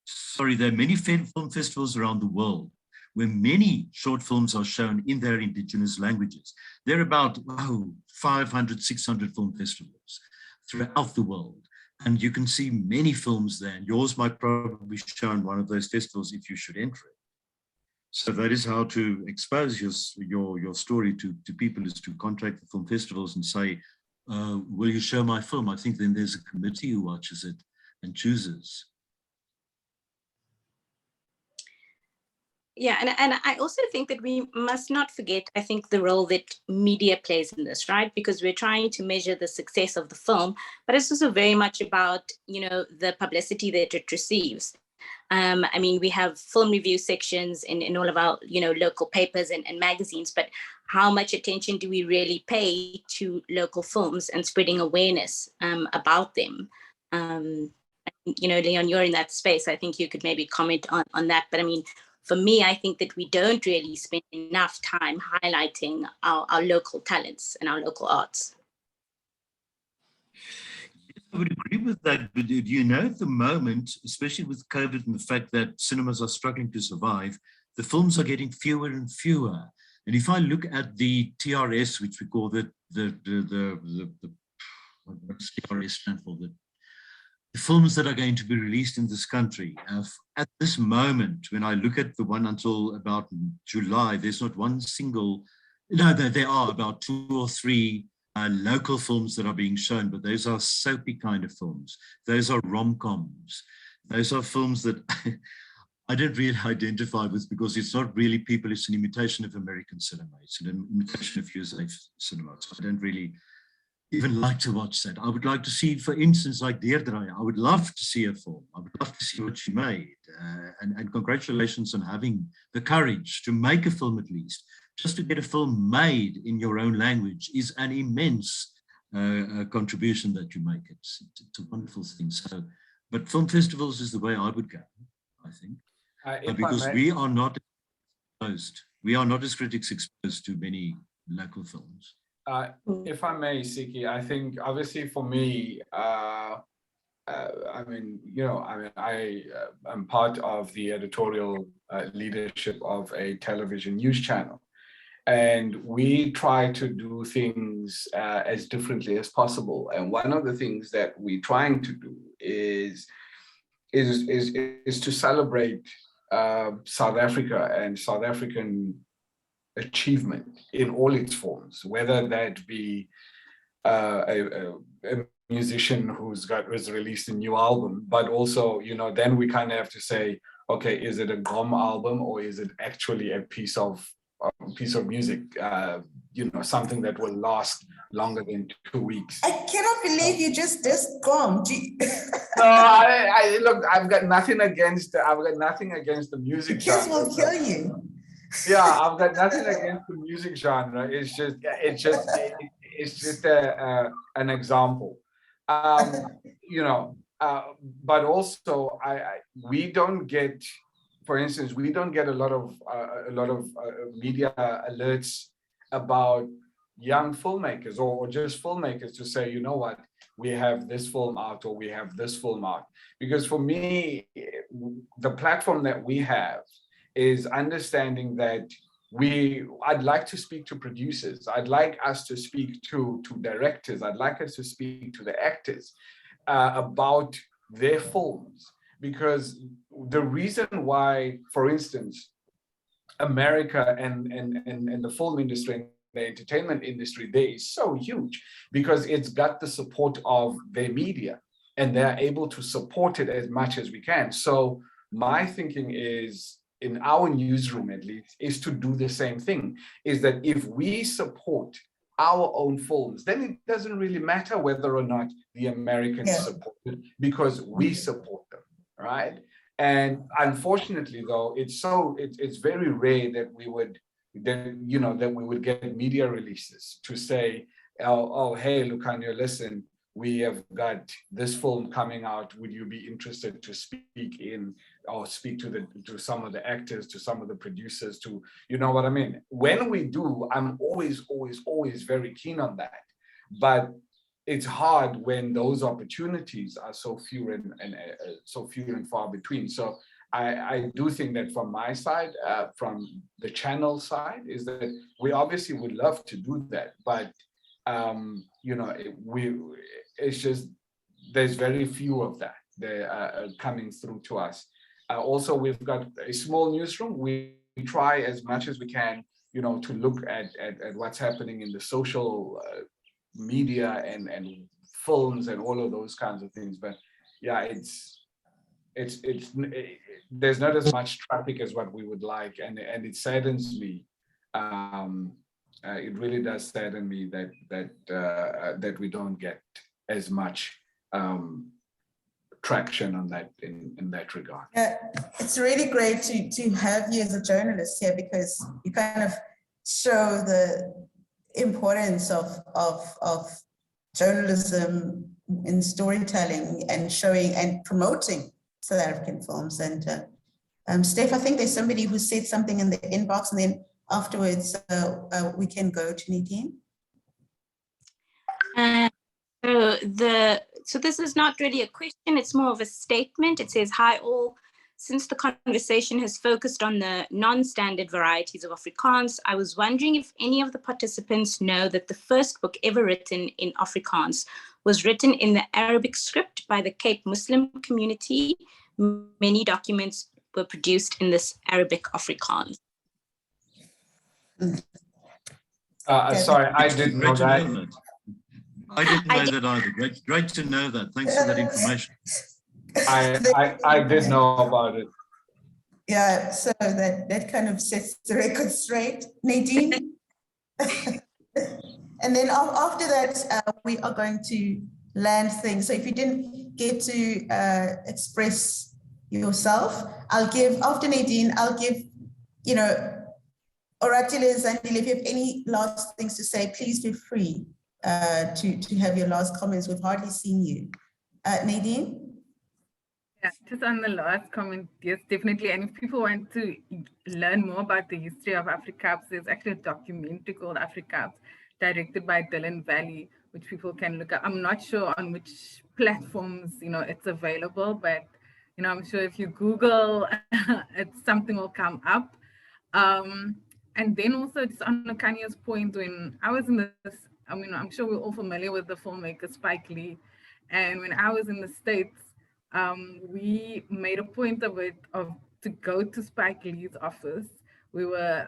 Sorry, there are many film festivals around the world where many short films are shown in their indigenous languages. There are about 500, 600 film festivals throughout the world. And you can see many films there. And yours might probably show in one of those festivals if you should enter it. So that is how to expose your story to people, is to contact the film festivals and say, will you show my film? I think then there's a committee who watches it and chooses. Yeah, and I also think that we must not forget, I think, the role that media plays in this, right? Because we're trying to measure the success of the film, but it's also very much about, the publicity that it receives. I mean, we have film review sections in all of our, local papers and magazines, but how much attention do we really pay to local films and spreading awareness about them? Leon, you're in that space. I think you could maybe comment on that. But I mean, for me, I think that we don't really spend enough time highlighting our local talents and our local arts. I would agree with that, but at the moment, especially with COVID and the fact that cinemas are struggling to survive, the films are getting fewer and fewer. And if I look at the TRS, which we call what does TRS stand for? The films that are going to be released in this country, at this moment, when I look at the one until about July, there's not one single, there are about 2 or 3 local films that are being shown, but those are soapy kind of films. Those are rom-coms. Those are films that I don't really identify with, because it's not really people, it's an imitation of American cinema. It's an imitation of USA cinema. So I don't really even like to watch that. I would like to see, for instance, like Deidré, I would love to see a film. I would love to see what she made. And congratulations on having the courage to make a film at least. Just to get a film made in your own language is an immense contribution that you make. It's a wonderful thing. So, but film festivals is the way I would go, I think. Because we are not exposed. We are not as critics exposed to many local films. If I may, Siki, I think obviously for me, I am part of the editorial leadership of a television news channel, and we try to do things as differently as possible. And one of the things that we're trying to do is to celebrate South Africa and South African achievement in all its forms, whether that be a musician who's released a new album, but also, you know, then we kind of have to say, okay, is it a GOM album or is it actually a piece of music? You know, something that will last longer than 2 weeks. I cannot believe you just GOM. No, I look, I've got nothing against the music genre. Kids will kill you. Yeah, I've got nothing against the music genre. It's just an example. You know, but also we don't get, for instance, we don't get a lot of media alerts about young filmmakers or just filmmakers to say, you know what, we have this film out or we have this film out. Because for me, the platform that we have is understanding that I'd like to speak to producers. I'd like us to speak to directors. I'd like us to speak to the actors about their films. Because the reason why, for instance, America and the film industry and the entertainment industry there is so huge, because it's got the support of their media and they're able to support it as much as we can. So my thinking is, in our newsroom at least, is to do the same thing, is that if we support our own films, then it doesn't really matter whether or not the Americans support it, because we support them, right? And unfortunately, though, it's very rare that we would get media releases to say, oh, hey, Lukhanyo, listen, we have got this film coming out. Would you be interested to speak in or speak to some of the actors, to some of the producers, to, you know what I mean? When we do, I'm always very keen on that. But it's hard when those opportunities are so few and far between. So I do think that from my side, from the channel side, is that we obviously would love to do that, but you know, it's just, there's very few of that coming through to us. Also, we've got a small newsroom. We try as much as we can, you know, to look at what's happening in the social media and films and all of those kinds of things. But yeah, there's not as much traffic as what we would like, and it saddens me. It really does sadden me that we don't get as much traction on that in that regard. It's really great to have you as a journalist here, because you kind of show the importance of journalism in storytelling and showing and promoting South African films. And Steph, I think there's somebody who said something in the inbox, and then afterwards we can go to Nadine. So this is not really a question, it's more of a statement. It says, hi all. Since the conversation has focused on the non-standard varieties of Afrikaans, I was wondering if any of the participants know that the first book ever written in Afrikaans was written in the Arabic script by the Cape Muslim community. Many documents were produced in this Arabic Afrikaans. Sorry, I didn't know that. I didn't know that either. Great to know that. Thanks for that information. I did know about it. Yeah, so that kind of sets the record straight. Nadine? And then after that, we are going to land things. So if you didn't get to express yourself, after Nadine, I'll give, you know, Oratile, Zandile, if you have any last things to say, please feel free to have your last comments. We've hardly seen you. Nadine? Yeah, just on the last comment, yes, definitely. And if people want to learn more about the history of Afrikaans, there's actually a documentary called Afrikaans, directed by Dylan Valley, which people can look at. I'm not sure on which platforms, you know, it's available, but, you know, I'm sure if you Google, something will come up. And then also just on Lukhanyo's point, when I was in this, I mean, I'm sure we're all familiar with the filmmaker Spike Lee. And when I was in the States, we made a point of it, to go to Spike Lee's office. We were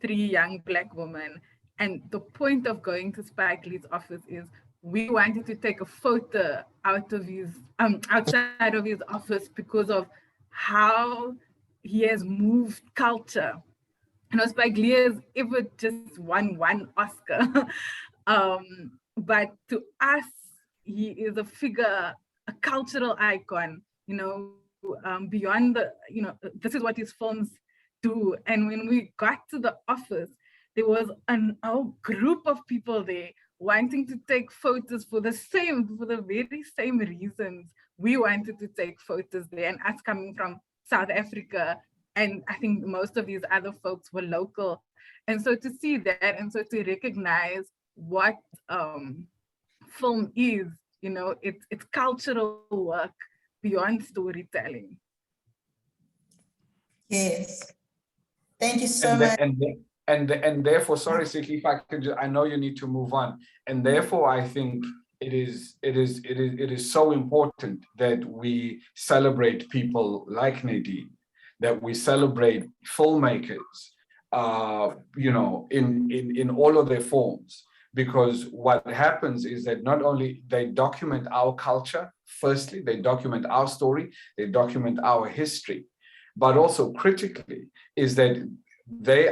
3 young Black women. And the point of going to Spike Lee's office is we wanted to take a photo out of his outside of his office because of how he has moved culture. You know, Spike Lee has ever just won one Oscar. But to us, he is a figure, a cultural icon, you know, beyond the, you know, this is what his films do. And when we got to the office, there was a group of people there wanting to take photos for the very same reasons we wanted to take photos there, and us coming from South Africa. And I think most of these other folks were local. And so to see that, and so to recognize what film is, you know, it's cultural work beyond storytelling. Yes. Thank you so And, much. and therefore, sorry, Siki, if I can just, I know you need to move on. And therefore, I think it is so important that we celebrate people like Nadine, that we celebrate filmmakers, you know, in all of their forms. Because what happens is that not only they document our culture, firstly, they document our story, they document our history, but also critically is that they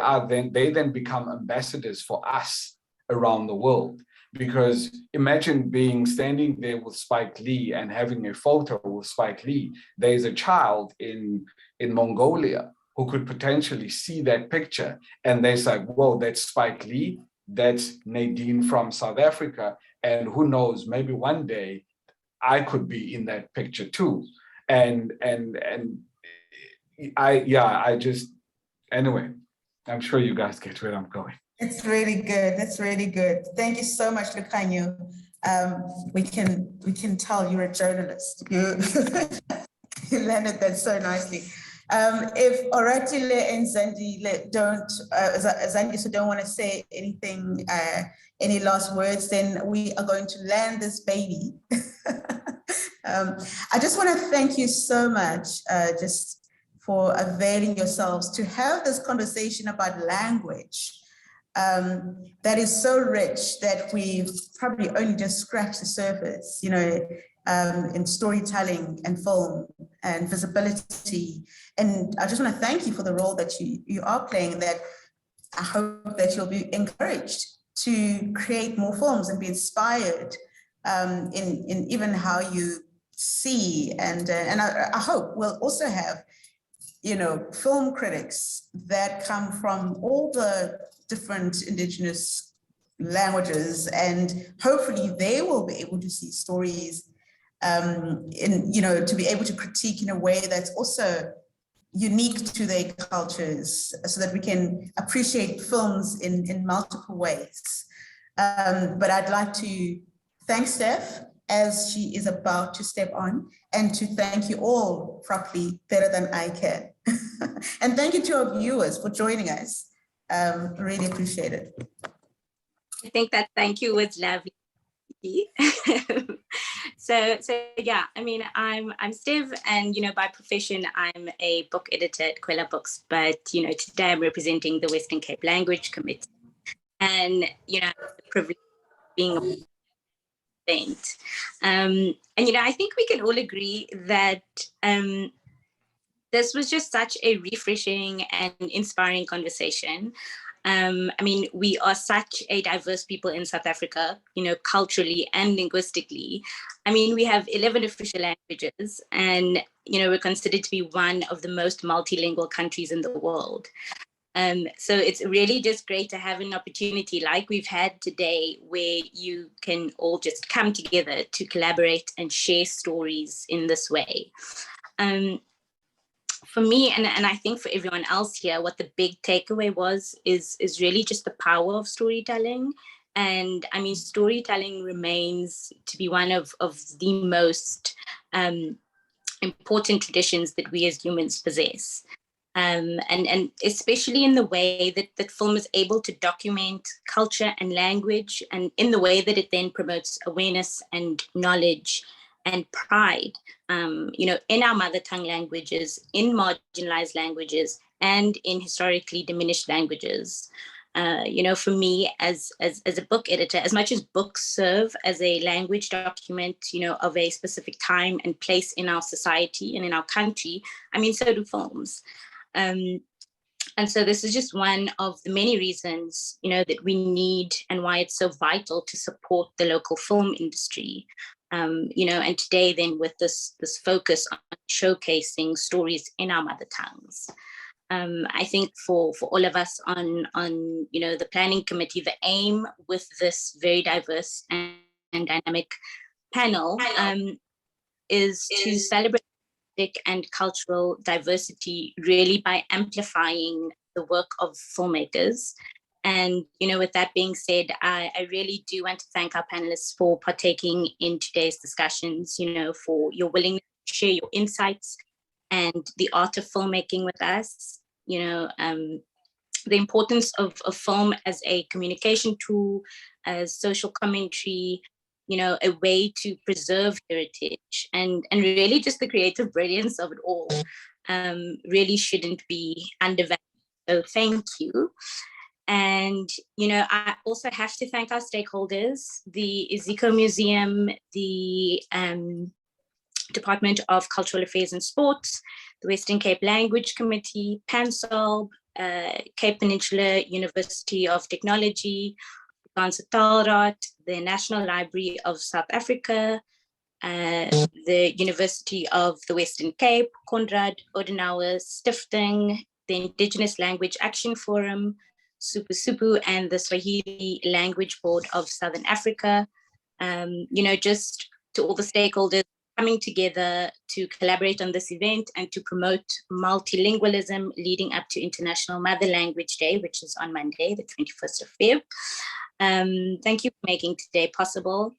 then become ambassadors for us around the world. Because imagine standing there with Spike Lee and having a photo with Spike Lee. There's a child in Mongolia who could potentially see that picture and they're like, whoa, that's Spike Lee, that's Nadine from South Africa, and who knows, maybe one day I could be in that picture too. And I just, anyway, I'm sure you guys get where I'm going. It's really good. That's really good. Thank you so much, Lukhanyo. We can tell you're a journalist. You landed that so nicely. If Oratile and Zandiswa don't want to say anything, any last words, then we are going to land this baby. I just want to thank you so much, just for availing yourselves to have this conversation about language. That is so rich that we've probably only just scratched the surface, you know, in storytelling and film and visibility. And I just want to thank you for the role that you are playing, that I hope that you'll be encouraged to create more films and be inspired in even how you see. And I hope we'll also have, you know, film critics that come from all the different Indigenous languages, and hopefully they will be able to see stories you know, to be able to critique in a way that's also unique to their cultures, so that we can appreciate films in multiple ways. But I'd like to thank Steph as she is about to step on, and to thank you all properly, better than I can. And thank you to our viewers for joining us. Really appreciate it. I think that thank you was lovely. So yeah, I mean, I'm Steph, and you know, by profession I'm a book editor at Kwela Books, but you know, today I'm representing the Western Cape Language Committee, and you know, the privilege of being a event. And you know, I think we can all agree that this was just such a refreshing and inspiring conversation. I mean, we are such a diverse people in South Africa, you know, culturally and linguistically. I mean, we have 11 official languages, and, you know, we're considered to be one of the most multilingual countries in the world. So it's really just great to have an opportunity like we've had today, where you can all just come together to collaborate and share stories in this way. For me, and I think for everyone else here, what the big takeaway is really just the power of storytelling. And I mean, storytelling remains to be one of the most important traditions that we as humans possess. And especially in the way that film is able to document culture and language, and in the way that it then promotes awareness and knowledge and pride, you know, in our mother tongue languages, in marginalized languages, and in historically diminished languages. You know, for me as a book editor, as much as books serve as a language document, you know, of a specific time and place in our society and in our country, I mean, so do films. And so this is just one of the many reasons, you know, that we need and why it's so vital to support the local film industry. You know, and today then with this focus on showcasing stories in our mother tongues. I think for all of us on you know, the planning committee, the aim with this very diverse and dynamic panel is to celebrate and cultural diversity really by amplifying the work of filmmakers. And, you know, with that being said, I really do want to thank our panelists for partaking in today's discussions, you know, for your willingness to share your insights and the art of filmmaking with us. You know, the importance of film as a communication tool, as social commentary, you know, a way to preserve heritage, and really just the creative brilliance of it all really shouldn't be undervalued. So thank you. And, you know, I also have to thank our stakeholders, the Iziko Museum, the Department of Cultural Affairs and Sports, the Western Cape Language Committee, PANSOLB, Cape Peninsula University of Technology, the National Library of South Africa, the University of the Western Cape, Konrad Adenauer Stifting, the Indigenous Language Action Forum, Supu, and the Swahili Language Board of Southern Africa. You know, just to all the stakeholders coming together to collaborate on this event and to promote multilingualism leading up to International Mother Language Day, which is on Monday, the 21st of February. Thank you for making today possible.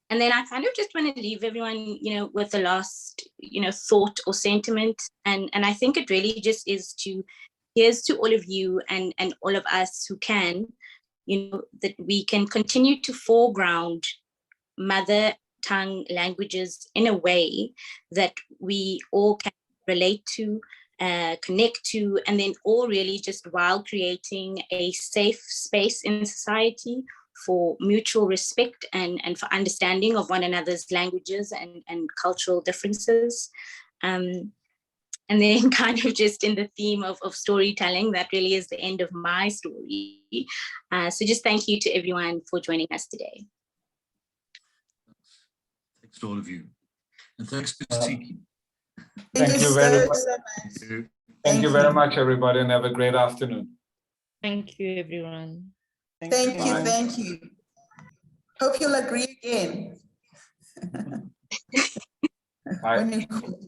And then I kind of just want to leave everyone, you know, with the last, you know, thought or sentiment. And I think it really just is here's to all of you and all of us who can, you know, that we can continue to foreground mother tongue languages in a way that we all can relate to, connect to, and then all really just while creating a safe space in society for mutual respect and for understanding of one another's languages and cultural differences. And then kind of just in the theme of storytelling, that really is the end of my story. So just thank you to everyone for joining us today. Thanks to all of you. And thanks to Siki. Thank you very much. Thank you very much, everybody, and have a great afternoon. Thank you, everyone. Thank you. Hope you'll agree again. Bye.